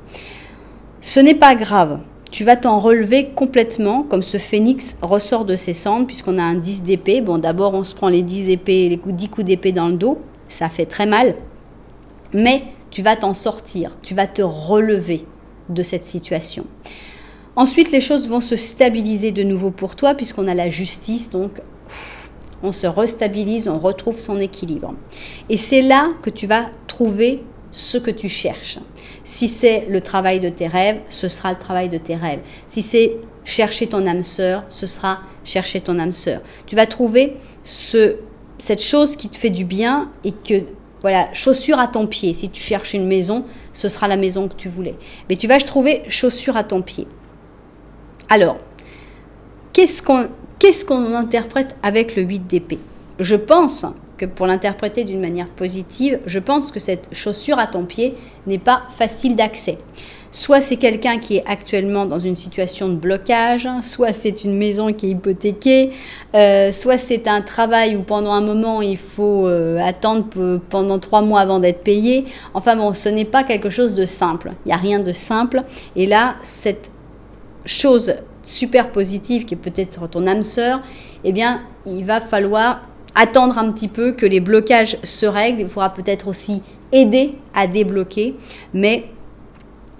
Ce n'est pas grave, tu vas t'en relever complètement, comme ce phénix ressort de ses cendres, puisqu'on a un 10 d'épée. Bon, d'abord, on se prend les 10 épées, les 10 coups d'épée dans le dos, ça fait très mal, mais tu vas t'en sortir, tu vas te relever de cette situation. Ensuite, les choses vont se stabiliser de nouveau pour toi puisqu'on a la justice, donc on se restabilise, on retrouve son équilibre. Et c'est là que tu vas trouver ce que tu cherches. Si c'est le travail de tes rêves, ce sera le travail de tes rêves. Si c'est chercher ton âme sœur, ce sera chercher ton âme sœur. Tu vas trouver cette chose qui te fait du bien et que, voilà, chaussure à ton pied. Si tu cherches une maison, ce sera la maison que tu voulais. Mais tu vas trouver chaussure à ton pied. Alors, qu'est-ce qu'on interprète avec le 8 d'épée? Je pense que pour l'interpréter d'une manière positive, je pense que cette chaussure à ton pied n'est pas facile d'accès. Soit c'est quelqu'un qui est actuellement dans une situation de blocage, soit c'est une maison qui est hypothéquée, soit c'est un travail où pendant un moment il faut attendre pendant 3 mois avant d'être payé. Enfin bon, ce n'est pas quelque chose de simple. Il n'y a rien de simple. Et là, cette chose super positive qui est peut-être ton âme sœur, eh bien, il va falloir attendre un petit peu que les blocages se règlent. Il faudra peut-être aussi aider à débloquer, mais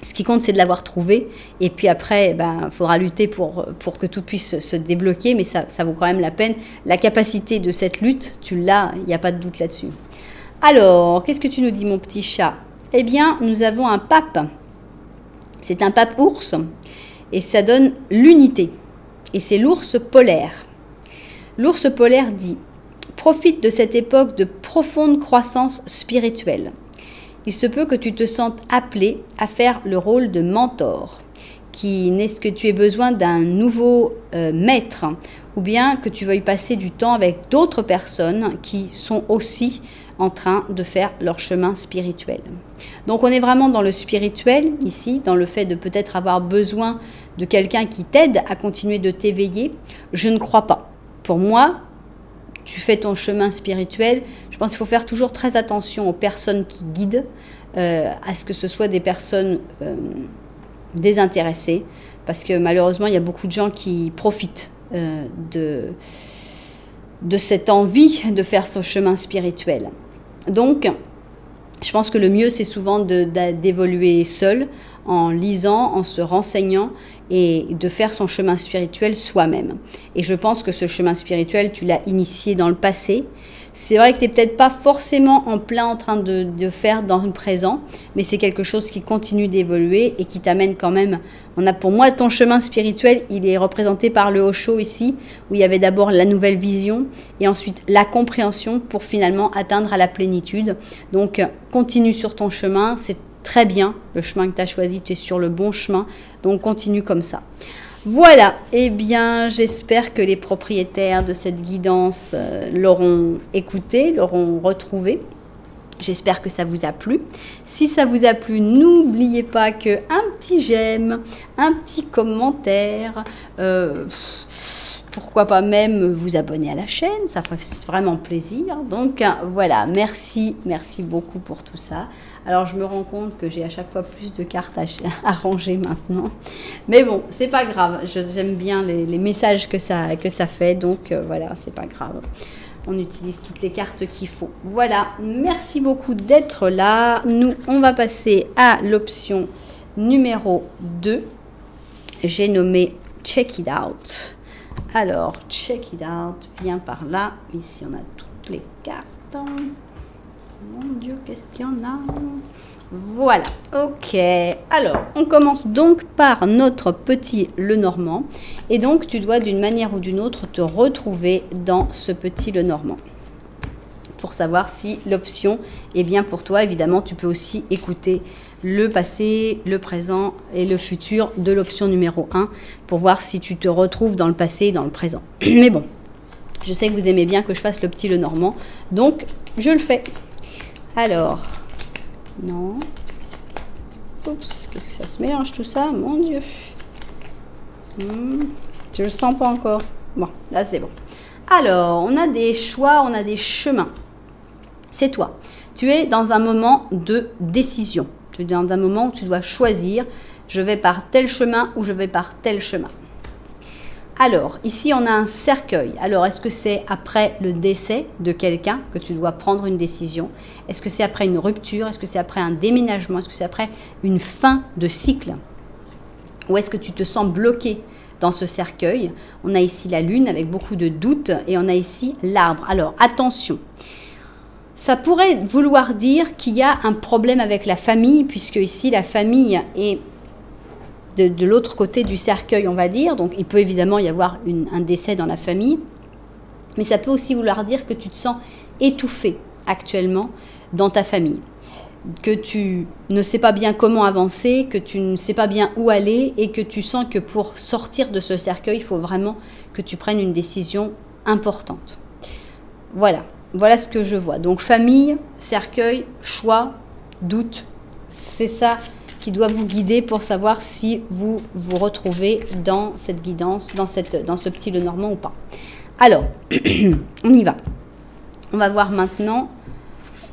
ce qui compte, c'est de l'avoir trouvé. Et puis après, il faudra lutter pour que tout puisse se débloquer, mais ça vaut quand même la peine. La capacité de cette lutte, tu l'as, il n'y a pas de doute là-dessus. Alors, qu'est-ce que tu nous dis, mon petit chat? Eh bien, nous avons un pape. C'est un pape ours. Et ça donne l'unité. Et c'est l'ours polaire. L'ours polaire dit « Profite de cette époque de profonde croissance spirituelle. Il se peut que tu te sentes appelé à faire le rôle de mentor, qui n'est-ce que tu aies besoin d'un nouveau maître, ou bien que tu veuilles passer du temps avec d'autres personnes qui sont aussi en train de faire leur chemin spirituel. » Donc on est vraiment dans le spirituel ici, dans le fait de peut-être avoir besoin de quelqu'un qui t'aide à continuer de t'éveiller. Je ne crois pas. Pour moi, tu fais ton chemin spirituel. Je pense qu'il faut faire toujours très attention aux personnes qui guident, à ce que ce soit des personnes désintéressées, parce que malheureusement, il y a beaucoup de gens qui profitent de cette envie de faire son chemin spirituel. Donc, je pense que le mieux, c'est souvent d'évoluer seul, en lisant, en se renseignant et de faire son chemin spirituel soi-même. Et je pense que ce chemin spirituel, tu l'as initié dans le passé. C'est vrai que tu n'es peut-être pas forcément en plein en train de faire dans le présent, mais c'est quelque chose qui continue d'évoluer et qui t'amène quand même. Pour moi, ton chemin spirituel, il est représenté par le Osho ici, où il y avait d'abord la nouvelle vision et ensuite la compréhension pour finalement atteindre à la plénitude. Donc, continue sur ton chemin, c'est très bien le chemin que tu as choisi, tu es sur le bon chemin, donc continue comme ça. Voilà, eh bien j'espère que les propriétaires de cette guidance l'auront écouté, l'auront retrouvé. J'espère que ça vous a plu. Si ça vous a plu, n'oubliez pas qu'un petit j'aime, un petit commentaire, pourquoi pas même vous abonner à la chaîne, ça ferait vraiment plaisir. Donc voilà, merci beaucoup pour tout ça. Alors je me rends compte que j'ai à chaque fois plus de cartes à ranger maintenant. Mais bon, c'est pas grave, j'aime bien les messages que ça fait, donc voilà, c'est pas grave. On utilise toutes les cartes qu'il faut. Voilà, merci beaucoup d'être là. Nous, on va passer à l'option numéro 2. J'ai nommé Check It Out. Alors, Check It Out, viens par là. Ici, on a toutes les cartes. Mon Dieu, qu'est-ce qu'il y en a? Voilà, ok. Alors, on commence donc par notre petit Lenormand. Et donc, tu dois d'une manière ou d'une autre te retrouver dans ce petit Lenormand. Pour savoir si l'option est bien pour toi. Évidemment, tu peux aussi écouter le passé, le présent et le futur de l'option numéro 1 pour voir si tu te retrouves dans le passé et dans le présent. Mais bon, je sais que vous aimez bien que je fasse le petit Lenormand. Donc, je le fais. Alors, non. Oups, qu'est-ce que ça se mélange tout ça, mon Dieu. Je le sens pas encore. Bon, là c'est bon. Alors, on a des choix, on a des chemins. C'est toi. Tu es dans un moment de décision. Tu es dans un moment où tu dois choisir. Je vais par tel chemin ou je vais par tel chemin. Alors, ici, on a un cercueil. Alors, est-ce que c'est après le décès de quelqu'un que tu dois prendre une décision? Est-ce que c'est après une rupture? Est-ce que c'est après un déménagement? Est-ce que c'est après une fin de cycle? Ou est-ce que tu te sens bloqué dans ce cercueil? On a ici la lune avec beaucoup de doutes et on a ici l'arbre. Alors, attention. Ça pourrait vouloir dire qu'il y a un problème avec la famille, puisque ici, la famille est de l'autre côté du cercueil, on va dire. Donc, il peut évidemment y avoir un décès dans la famille. Mais ça peut aussi vouloir dire que tu te sens étouffé actuellement dans ta famille. Que tu ne sais pas bien comment avancer, que tu ne sais pas bien où aller et que tu sens que pour sortir de ce cercueil, il faut vraiment que tu prennes une décision importante. Voilà, voilà ce que je vois. Donc famille, cercueil, choix, doute, c'est ça qui doit vous guider pour savoir si vous vous retrouvez dans cette guidance, dans ce petit Lenormand ou pas. Alors, on y va. On va voir maintenant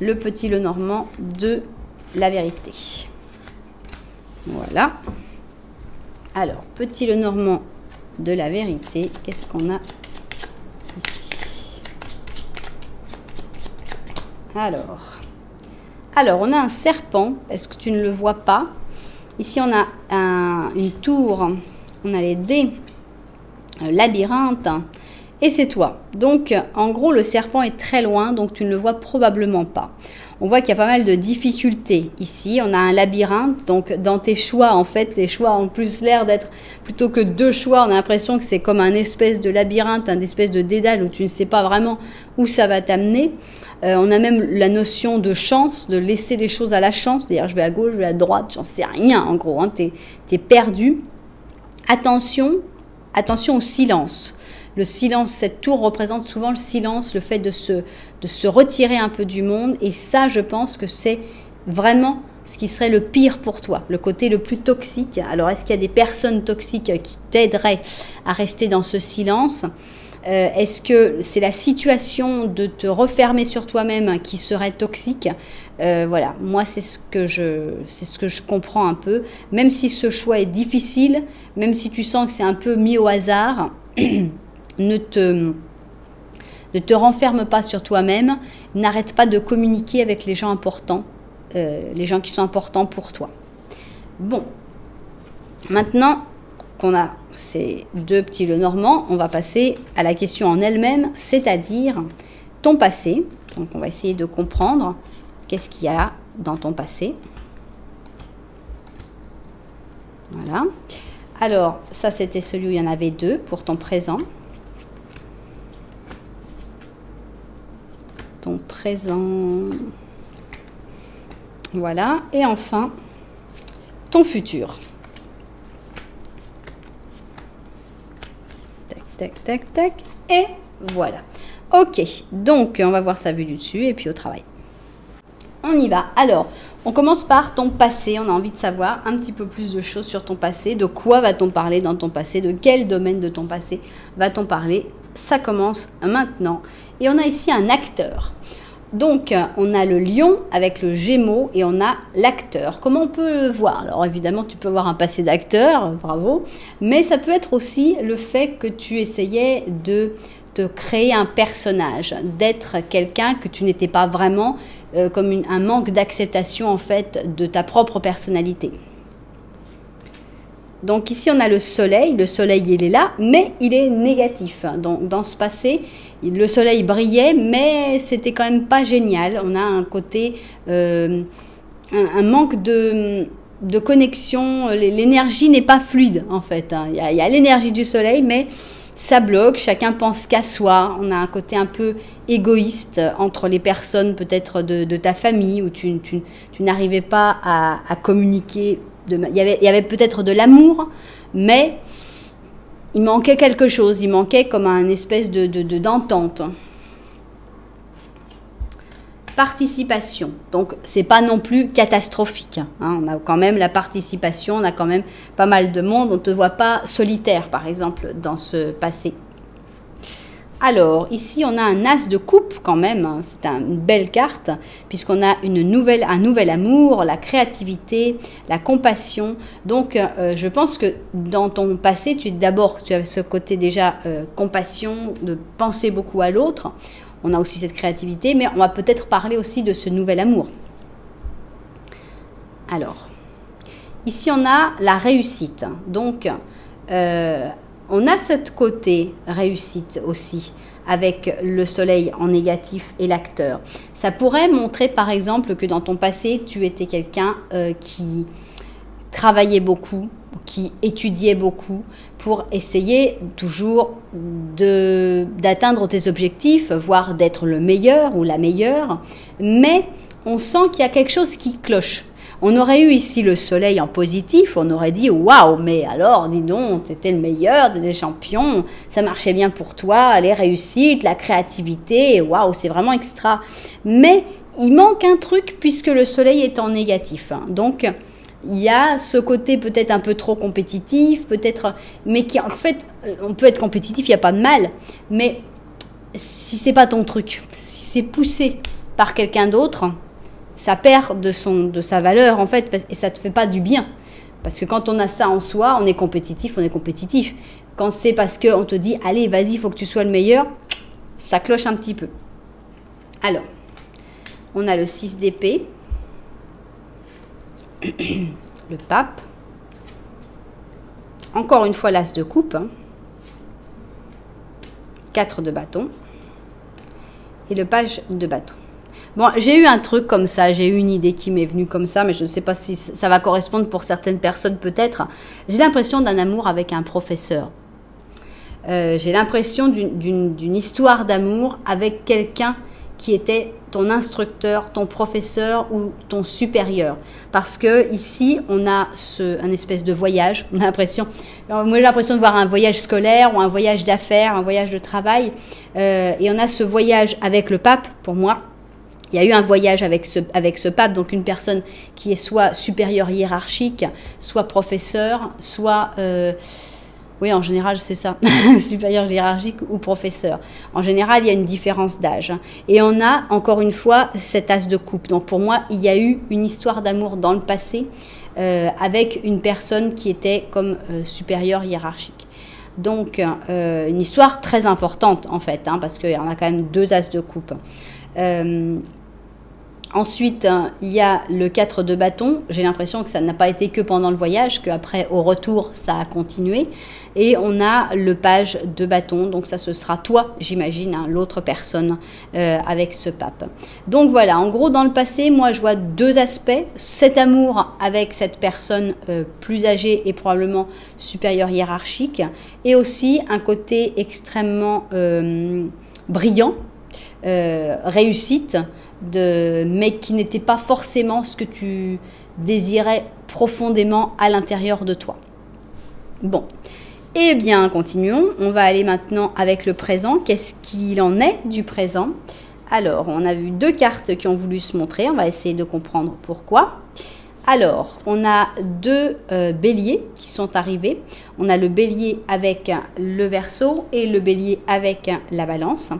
le petit Lenormand de la vérité. Voilà. Alors, petit Lenormand de la vérité, qu'est-ce qu'on a ici? Alors, on a un serpent. Est-ce que tu ne le vois pas? Ici, on a une tour. On a les dés. Labyrinthe. Et c'est toi. Donc, en gros, le serpent est très loin, donc tu ne le vois probablement pas. On voit qu'il y a pas mal de difficultés ici. On a un labyrinthe, donc dans tes choix, en fait, les choix ont plus l'air d'être, plutôt que deux choix, on a l'impression que c'est comme un espèce de labyrinthe, un espèce de dédale où tu ne sais pas vraiment où ça va t'amener. On a même la notion de chance, de laisser les choses à la chance. C'est-à-dire, je vais à gauche, je vais à droite, j'en sais rien, en gros. Hein, t'es perdu. Attention au silence. Le silence, cette tour représente souvent le silence, le fait de se retirer un peu du monde. Et ça, je pense que c'est vraiment ce qui serait le pire pour toi, le côté le plus toxique. Alors, est-ce qu'il y a des personnes toxiques qui t'aideraient à rester dans ce silence? Est-ce que c'est la situation de te refermer sur toi-même qui serait toxique? Voilà, moi c'est ce que je comprends un peu. Même si ce choix est difficile, même si tu sens que c'est un peu mis au hasard, ne te renferme pas sur toi-même, n'arrête pas de communiquer avec les gens importants, les gens qui sont importants pour toi. Bon, maintenant qu'on a ces deux petits Lenormand, on va passer à la question en elle-même, c'est-à-dire ton passé. Donc on va essayer de comprendre qu'est-ce qu'il y a dans ton passé. Voilà. Alors, ça c'était celui où il y en avait deux pour ton présent. Ton présent. Voilà. Et enfin, ton futur. Tac, tac, tac, tac. Et voilà. Ok. Donc, on va voir sa vue du dessus et puis au travail. On y va. Alors, on commence par ton passé. On a envie de savoir un petit peu plus de choses sur ton passé. De quoi va-t-on parler dans ton passé? De quel domaine de ton passé va-t-on parler? Ça commence maintenant. Et on a ici un acteur. Donc, on a le lion avec le gémeau et on a l'acteur. Comment on peut le voir? Alors, évidemment, tu peux avoir un passé d'acteur, bravo. Mais ça peut être aussi le fait que tu essayais de te créer un personnage, d'être quelqu'un que tu n'étais pas vraiment, comme un manque d'acceptation, en fait, de ta propre personnalité. Donc ici, on a le soleil. Le soleil, il est là, mais il est négatif. Donc, dans ce passé, le soleil brillait, mais c'était quand même pas génial. On a un côté, un manque de connexion. L'énergie n'est pas fluide, en fait. Il y a l'énergie du soleil, mais ça bloque. Chacun pense qu'à soi. On a un côté un peu égoïste entre les personnes, peut-être de ta famille, où tu n'arrivais pas à communiquer. Il y avait peut-être de l'amour, mais il manquait quelque chose. Il manquait comme un espèce d'entente. Participation. Donc, c'est pas non plus catastrophique. Hein. On a quand même la participation, on a quand même pas mal de monde. On ne te voit pas solitaire, par exemple, dans ce passé. Alors, ici, on a un as de coupe quand même. C'est une belle carte, puisqu'on a un nouvel amour, la créativité, la compassion. Donc, je pense que dans ton passé, tu as ce côté déjà compassion, de penser beaucoup à l'autre. On a aussi cette créativité, mais on va peut-être parler aussi de ce nouvel amour. Alors, Ici, on a la réussite. Donc, on a ce côté réussite aussi, avec le soleil en négatif et l'acteur. Ça pourrait montrer, par exemple, que dans ton passé, tu étais quelqu'un qui travaillait beaucoup, qui étudiait beaucoup pour essayer toujours d'atteindre tes objectifs, voire d'être le meilleur ou la meilleure. Mais on sent qu'il y a quelque chose qui cloche. On aurait eu ici le soleil en positif, on aurait dit « Waouh, mais alors, dis donc, tu étais le meilleur, tu étais le champion, ça marchait bien pour toi, les réussites, la créativité, waouh, c'est vraiment extra. » Mais il manque un truc puisque le soleil est en négatif. Donc, il y a ce côté peut-être un peu trop compétitif, peut-être, mais qui en fait, on peut être compétitif, il n'y a pas de mal, mais si c'est pas ton truc, si c'est poussé par quelqu'un d'autre, ça perd de sa valeur en fait, et ça te fait pas du bien. Parce que quand on a ça en soi, on est compétitif, on est compétitif. Quand c'est parce qu'on te dit, allez, vas-y, il faut que tu sois le meilleur, ça cloche un petit peu. Alors, on a le 6 d'épée, le pape, encore une fois l'as de coupe, 4 de bâton, et le page de bâton. Bon, j'ai eu un truc comme ça, j'ai eu une idée qui m'est venue comme ça, mais je ne sais pas si ça va correspondre pour certaines personnes peut-être. J'ai l'impression d'un amour avec un professeur. J'ai l'impression d'une histoire d'amour avec quelqu'un qui était ton instructeur, ton professeur ou ton supérieur. Parce que ici, on a un espèce de voyage. On a l'impression, moi j'ai l'impression de voir un voyage scolaire ou un voyage d'affaires, un voyage de travail. Et on a ce voyage avec le pape, pour moi. Il y a eu un voyage avec ce pape, donc une personne qui est soit supérieure hiérarchique, soit professeur, soit... oui, en général, c'est ça, supérieur hiérarchique ou professeur. En général, il y a une différence d'âge. Et on a, encore une fois, cet as de coupe. Donc pour moi, il y a eu une histoire d'amour dans le passé avec une personne qui était comme supérieure hiérarchique. Donc, une histoire très importante, en fait, parce qu'il y en a quand même 2 as de coupe. Ensuite, il y a le 4 de bâton. J'ai l'impression que ça n'a pas été que pendant le voyage, qu'après, au retour, ça a continué. Et on a le page de bâton. Donc ça, ce sera toi, j'imagine, l'autre personne avec ce pape. Donc voilà, en gros, dans le passé, moi, je vois 2 aspects. Cet amour avec cette personne plus âgée et probablement supérieure hiérarchique. Et aussi un côté extrêmement brillant, réussite, mais qui n'était pas forcément ce que tu désirais profondément à l'intérieur de toi. Bon, eh bien, continuons. On va aller maintenant avec le présent. Qu'est-ce qu'il en est du présent? Alors, on a vu 2 cartes qui ont voulu se montrer. On va essayer de comprendre pourquoi. Alors, on a 2 béliers qui sont arrivés. On a le bélier avec le Verseau et le bélier avec la Balance.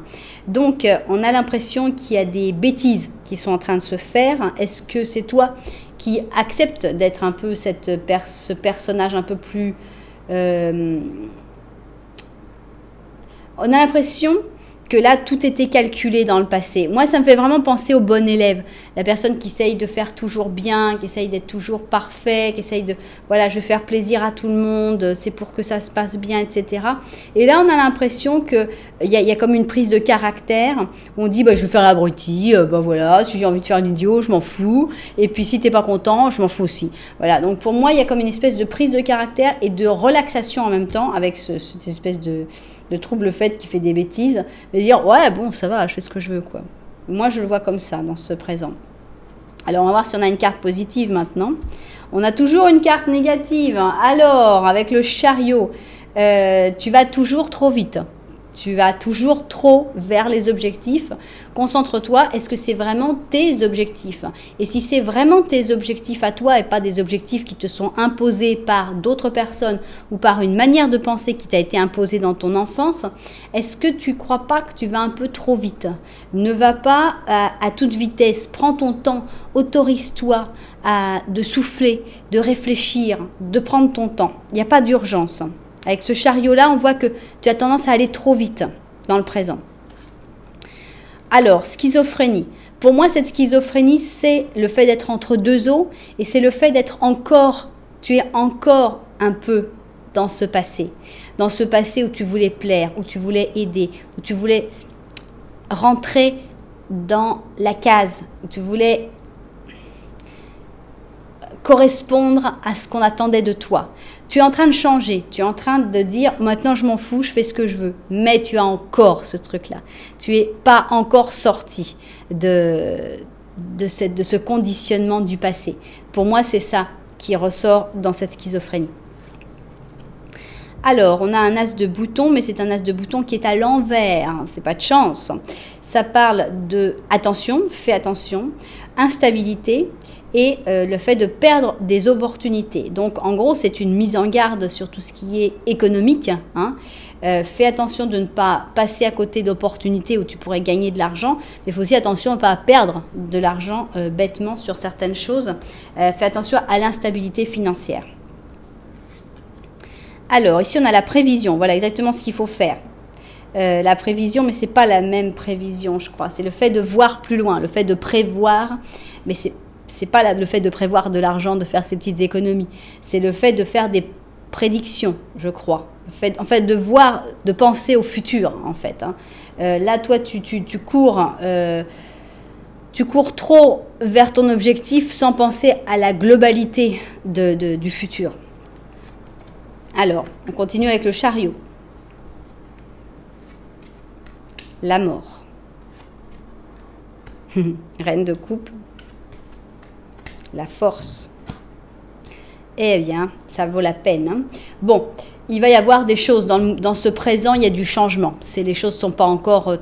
Donc, on a l'impression qu'il y a des bêtises qui sont en train de se faire. Est-ce que c'est toi qui acceptes d'être un peu ce personnage un peu plus... on a l'impression que là, tout était calculé dans le passé. Moi, ça me fait vraiment penser au bon élève. La personne qui essaye de faire toujours bien, qui essaye d'être toujours parfait, qui essaye de... Voilà, je vais faire plaisir à tout le monde, c'est pour que ça se passe bien, etc. Et là, on a l'impression qu'il y a comme une prise de caractère. On dit, bah, je vais faire l'abruti, bah voilà, si j'ai envie de faire l'idiot, je m'en fous. Et puis, si t'es pas content, je m'en fous aussi. Voilà, donc pour moi, il y a comme une espèce de prise de caractère et de relaxation en même temps avec cette espèce de trouble fait qui fait des bêtises, mais dire ouais bon ça va, je fais ce que je veux quoi. Moi je le vois comme ça dans ce présent. Alors on va voir si on a une carte positive maintenant. On a toujours une carte négative. Alors avec le chariot, tu vas toujours trop vite. Tu vas toujours trop vers les objectifs. Concentre-toi, est-ce que c'est vraiment tes objectifs? Et si c'est vraiment tes objectifs à toi et pas des objectifs qui te sont imposés par d'autres personnes ou par une manière de penser qui t'a été imposée dans ton enfance, est-ce que tu ne crois pas que tu vas un peu trop vite? Ne va pas à toute vitesse, prends ton temps, autorise-toi de souffler, de réfléchir, de prendre ton temps. Il n'y a pas d'urgence. Avec ce chariot-là, on voit que tu as tendance à aller trop vite dans le présent. Alors, schizophrénie. Pour moi, cette schizophrénie, c'est le fait d'être entre 2 eaux et c'est le fait d'être encore Tu es encore un peu dans ce passé où tu voulais plaire, où tu voulais aider, où tu voulais rentrer dans la case, où tu voulais correspondre à ce qu'on attendait de toi. Tu es en train de changer, tu es en train de dire maintenant je m'en fous, je fais ce que je veux. Mais tu as encore ce truc-là. Tu n'es pas encore sorti de ce conditionnement du passé. Pour moi, c'est ça qui ressort dans cette schizophrénie. Alors, on a un as de bouton, mais c'est un as de bouton qui est à l'envers. Hein, c'est pas de chance. Ça parle de attention, fais attention, instabilité et le fait de perdre des opportunités. Donc, en gros, c'est une mise en garde sur tout ce qui est économique. Hein. Fais attention de ne pas passer à côté d'opportunités où tu pourrais gagner de l'argent, mais il faut aussi attention à ne pas perdre de l'argent bêtement sur certaines choses. Fais attention à l'instabilité financière. Alors, ici, on a la prévision. Voilà exactement ce qu'il faut faire. La prévision, mais ce n'est pas la même prévision, je crois. C'est le fait de voir plus loin, le fait de prévoir, mais c'est pas le fait de prévoir de l'argent, de faire ses petites économies. C'est le fait de faire des prédictions, je crois. En fait, de voir, de penser au futur, en fait. Hein. Là, toi, tu cours... tu cours trop vers ton objectif sans penser à la globalité du futur. Alors, on continue avec le chariot. La mort. Reine de coupe. La force. Eh bien, ça vaut la peine. Hein. Bon, il va y avoir des choses dans ce présent, il y a du changement. Les choses ne sont pas encore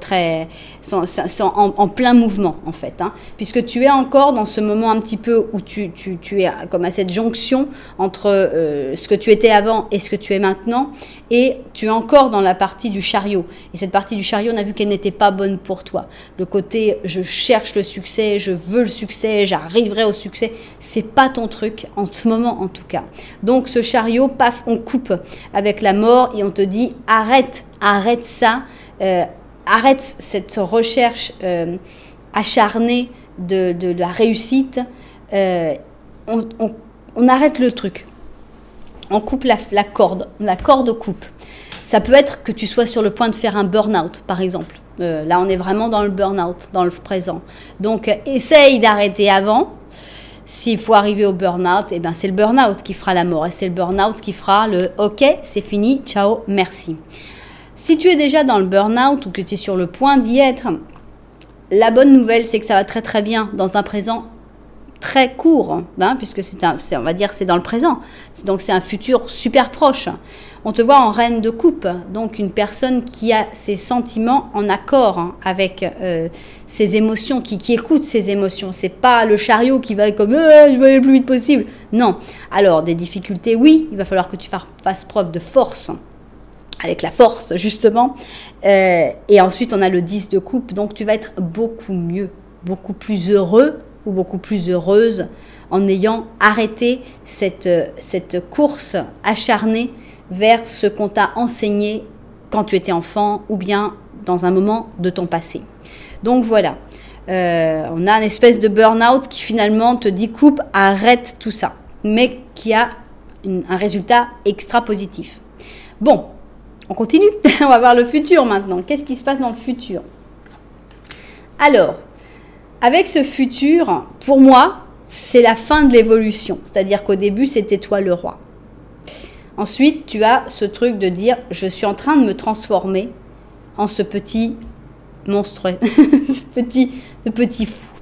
sont en plein mouvement, en fait. Hein, puisque tu es encore dans ce moment un petit peu où tu es comme à cette jonction entre ce que tu étais avant et ce que tu es maintenant. Et tu es encore dans la partie du chariot. Et cette partie du chariot, on a vu qu'elle n'était pas bonne pour toi. Le côté, je cherche le succès, je veux le succès, j'arriverai au succès. C'est pas ton truc, en ce moment en tout cas. Donc ce chariot, paf, on coupe avec la mort et on te dit arrête ça, arrête cette recherche acharnée de la réussite, on arrête le truc, on coupe la corde coupe. Ça peut être que tu sois sur le point de faire un burn-out par exemple, là on est vraiment dans le burn-out, dans le présent, donc essaye d'arrêter avant. S'il faut arriver au burn-out, eh ben c'est le burn-out qui fera la mort et c'est le burn-out qui fera le « ok, c'est fini, ciao, merci ». Si tu es déjà dans le burn-out ou que tu es sur le point d'y être, la bonne nouvelle, c'est que ça va très très bien dans un présent très court, hein, puisque on va dire c'est dans le présent, donc c'est un futur super proche. On te voit en reine de coupe, donc une personne qui a ses sentiments en accord hein, avec ses émotions, qui écoute ses émotions. C'est pas le chariot qui va être comme je veux aller le plus vite possible. Non. Alors des difficultés, oui, il va falloir que tu fasses preuve de force, avec la force justement. Et ensuite on a le 10 de coupe, donc tu vas être beaucoup mieux, beaucoup plus heureux ou beaucoup plus heureuse en ayant arrêté cette course acharnée vers ce qu'on t'a enseigné quand tu étais enfant ou bien dans un moment de ton passé. Donc voilà, on a une espèce de burn-out qui finalement te dit coupe, arrête tout ça, mais qui a un résultat extra positif. Bon, on continue, on va voir le futur maintenant. Qu'est-ce qui se passe dans le futur? Alors, avec ce futur, pour moi, c'est la fin de l'évolution. C'est-à-dire qu'au début, c'était toi le roi. Ensuite, tu as ce truc de dire, je suis en train de me transformer en ce petit monstre, ce petit fou,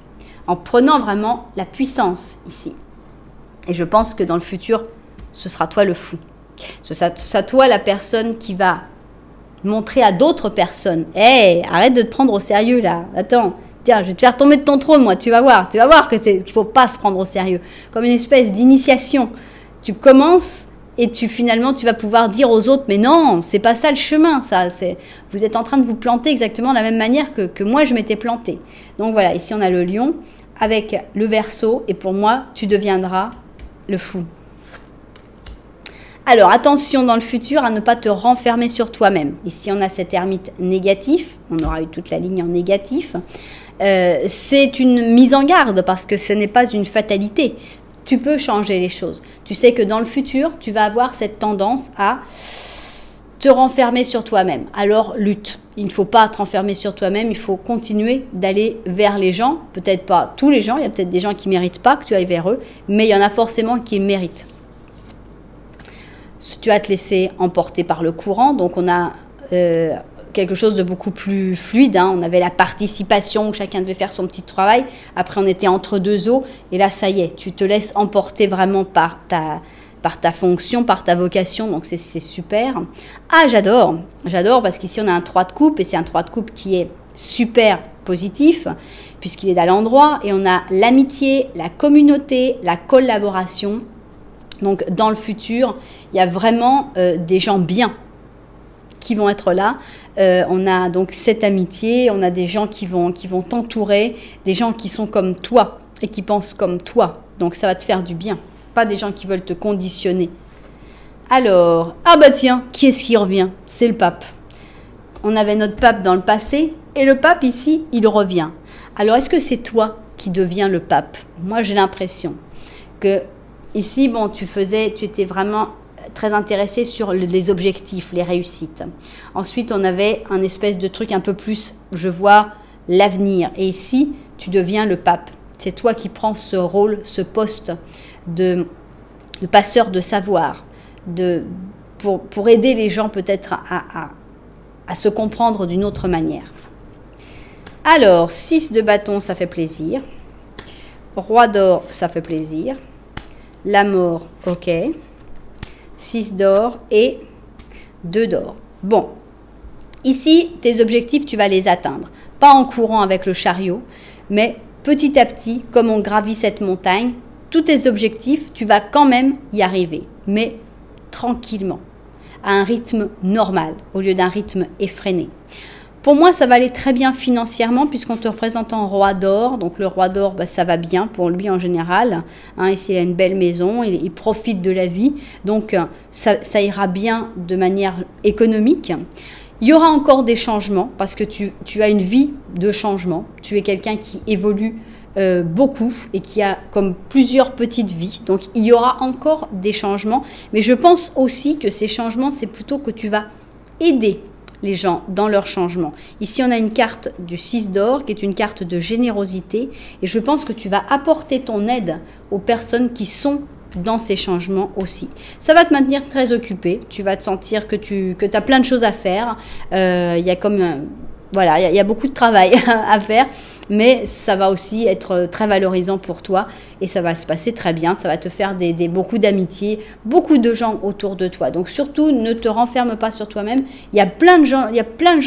en prenant vraiment la puissance ici. Et je pense que dans le futur, ce sera toi le fou. Ce sera toi la personne qui va montrer à d'autres personnes, hey, arrête de te prendre au sérieux là, attends, tiens, je vais te faire tomber de ton trône, moi, tu vas voir que qu'il ne faut pas se prendre au sérieux. Comme une espèce d'initiation. Tu commences et finalement, tu vas pouvoir dire aux autres, mais non, c'est pas ça le chemin, vous êtes en train de vous planter exactement de la même manière que moi, je m'étais planté. Donc voilà, ici, on a le lion avec le Verseau, et pour moi, tu deviendras le fou. Alors, attention dans le futur à ne pas te renfermer sur toi-même. Ici, on a cet ermite négatif, on aura eu toute la ligne en négatif. C'est une mise en garde parce que ce n'est pas une fatalité. tu peux changer les choses. Tu sais que dans le futur, tu vas avoir cette tendance à te renfermer sur toi-même. Alors lutte. Il ne faut pas te renfermer sur toi-même, il faut continuer d'aller vers les gens. Peut-être pas tous les gens, il y a peut-être des gens qui ne méritent pas que tu ailles vers eux, mais il y en a forcément qui le méritent. Tu vas te laisser emporter par le courant, donc on a quelque chose de beaucoup plus fluide. Hein. On avait la participation où chacun devait faire son petit travail, après on était entre deux eaux, et là ça y est, tu te laisses emporter vraiment par ta fonction, par ta vocation, donc c'est super. Ah, j'adore parce qu'ici on a un 3 de coupe, et c'est un 3 de coupe qui est super positif, puisqu'il est à l'endroit, et on a l'amitié, la communauté, la collaboration. Donc dans le futur, il y a vraiment des gens bien qui vont être là. On a donc cette amitié, on a des gens qui vont t'entourer, des gens qui sont comme toi et qui pensent comme toi, donc ça va te faire du bien. Pas des gens qui veulent te conditionner. Alors, ah bah tiens, qui est-ce qui revient? C'est le pape. On avait notre pape dans le passé, et le pape ici, il revient. Alors, est-ce que c'est toi qui deviens le pape? Moi, j'ai l'impression que ici, bon, tu étais vraiment très intéressé sur les objectifs, les réussites. Ensuite, on avait un espèce de truc un peu plus, je vois l'avenir. Et ici, tu deviens le pape. C'est toi qui prends ce rôle, ce poste de passeur de savoir, pour aider les gens peut-être à se comprendre d'une autre manière. Alors, 6 de bâton, ça fait plaisir. Roi d'or, ça fait plaisir. La mort, ok. 6 d'or et 2 d'or. Bon, ici, tes objectifs, tu vas les atteindre. Pas en courant avec le chariot, mais petit à petit, comme on gravit cette montagne, tous tes objectifs, tu vas quand même y arriver, mais tranquillement, à un rythme normal, au lieu d'un rythme effréné. Pour moi, ça va aller très bien financièrement, puisqu'on te représente en roi d'or. Donc le roi d'or, bah, ça va bien pour lui en général. Hein, ici, il a une belle maison, il profite de la vie. Donc ça ira bien de manière économique. Il y aura encore des changements, parce que tu as une vie de changement. Tu es quelqu'un qui évolue beaucoup et qui a comme plusieurs petites vies. Donc il y aura encore des changements, mais je pense aussi que ces changements, c'est plutôt que tu vas aider les gens dans leur changement. Ici, on a une carte du 6 d'or qui est une carte de générosité, et je pense que tu vas apporter ton aide aux personnes qui sont dans ces changements aussi. Ça va te maintenir très occupé, tu vas te sentir que tu as plein de choses à faire. Il y a comme voilà, il y a beaucoup de travail à faire, mais ça va aussi être très valorisant pour toi, et ça va se passer très bien. Ça va te faire beaucoup d'amitié, beaucoup de gens autour de toi. Donc surtout, ne te renferme pas sur toi-même. Il y a plein de gens,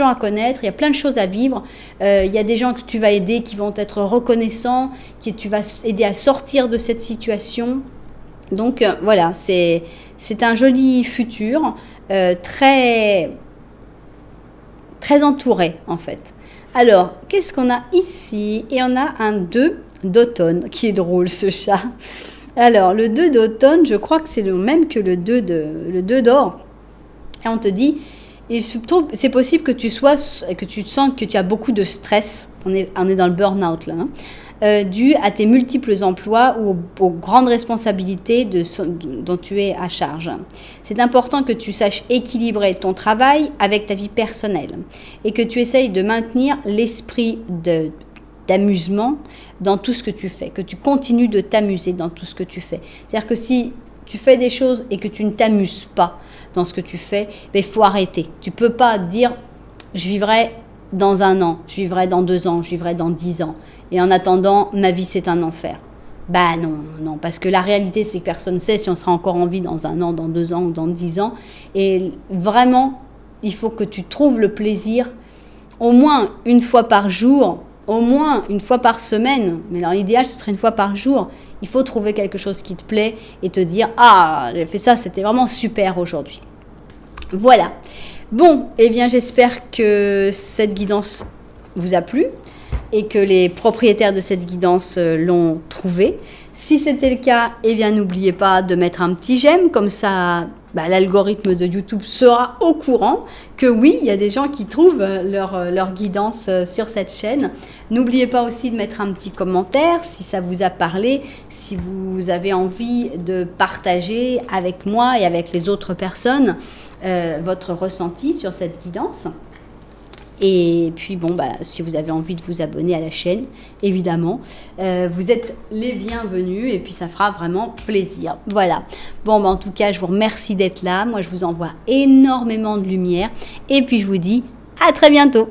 à connaître, il y a plein de choses à vivre. Il y a des gens que tu vas aider qui vont être reconnaissants, que tu vas aider à sortir de cette situation. Donc voilà, c'est un joli futur, très entouré en fait. Alors, qu'est-ce qu'on a ici? Et on a un 2 d'automne, qui est drôle ce chat. Alors, le 2 d'automne, je crois que c'est le même que le 2 d'or. Et on te dit, c'est possible que tu sens que tu as beaucoup de stress. On est dans le burn-out là, hein. Dû à tes multiples emplois ou aux grandes responsabilités dont tu es à charge. C'est important que tu saches équilibrer ton travail avec ta vie personnelle et que tu essayes de maintenir l'esprit d'amusement dans tout ce que tu fais, que tu continues de t'amuser dans tout ce que tu fais. C'est-à-dire que si tu fais des choses et que tu ne t'amuses pas dans ce que tu fais, il faut arrêter. Tu ne peux pas dire « je vivrai dans 1 an, je vivrai dans 2 ans, je vivrai dans 10 ans. Et en attendant, ma vie, c'est un enfer. » Bah non, parce que la réalité, c'est que personne ne sait si on sera encore en vie dans 1 an, dans 2 ans ou dans 10 ans. Et vraiment, il faut que tu trouves le plaisir au moins 1 fois par jour, au moins 1 fois par semaine. Mais dans l'idéal, ce serait 1 fois par jour. Il faut trouver quelque chose qui te plaît et te dire « Ah, j'ai fait ça, c'était vraiment super aujourd'hui. » Voilà. Bon, eh bien, j'espère que cette guidance vous a plu. et que les propriétaires de cette guidance l'ont trouvée. Si c'était le cas, eh bien n'oubliez pas de mettre un petit j'aime, comme ça l'algorithme de YouTube sera au courant que oui, il y a des gens qui trouvent leur guidance sur cette chaîne. N'oubliez pas aussi de mettre un petit commentaire si ça vous a parlé, si vous avez envie de partager avec moi et avec les autres personnes votre ressenti sur cette guidance. Et puis si vous avez envie de vous abonner à la chaîne, évidemment, vous êtes les bienvenus et puis ça fera vraiment plaisir. Voilà. En tout cas, je vous remercie d'être là. Moi, je vous envoie énormément de lumière et puis je vous dis à très bientôt.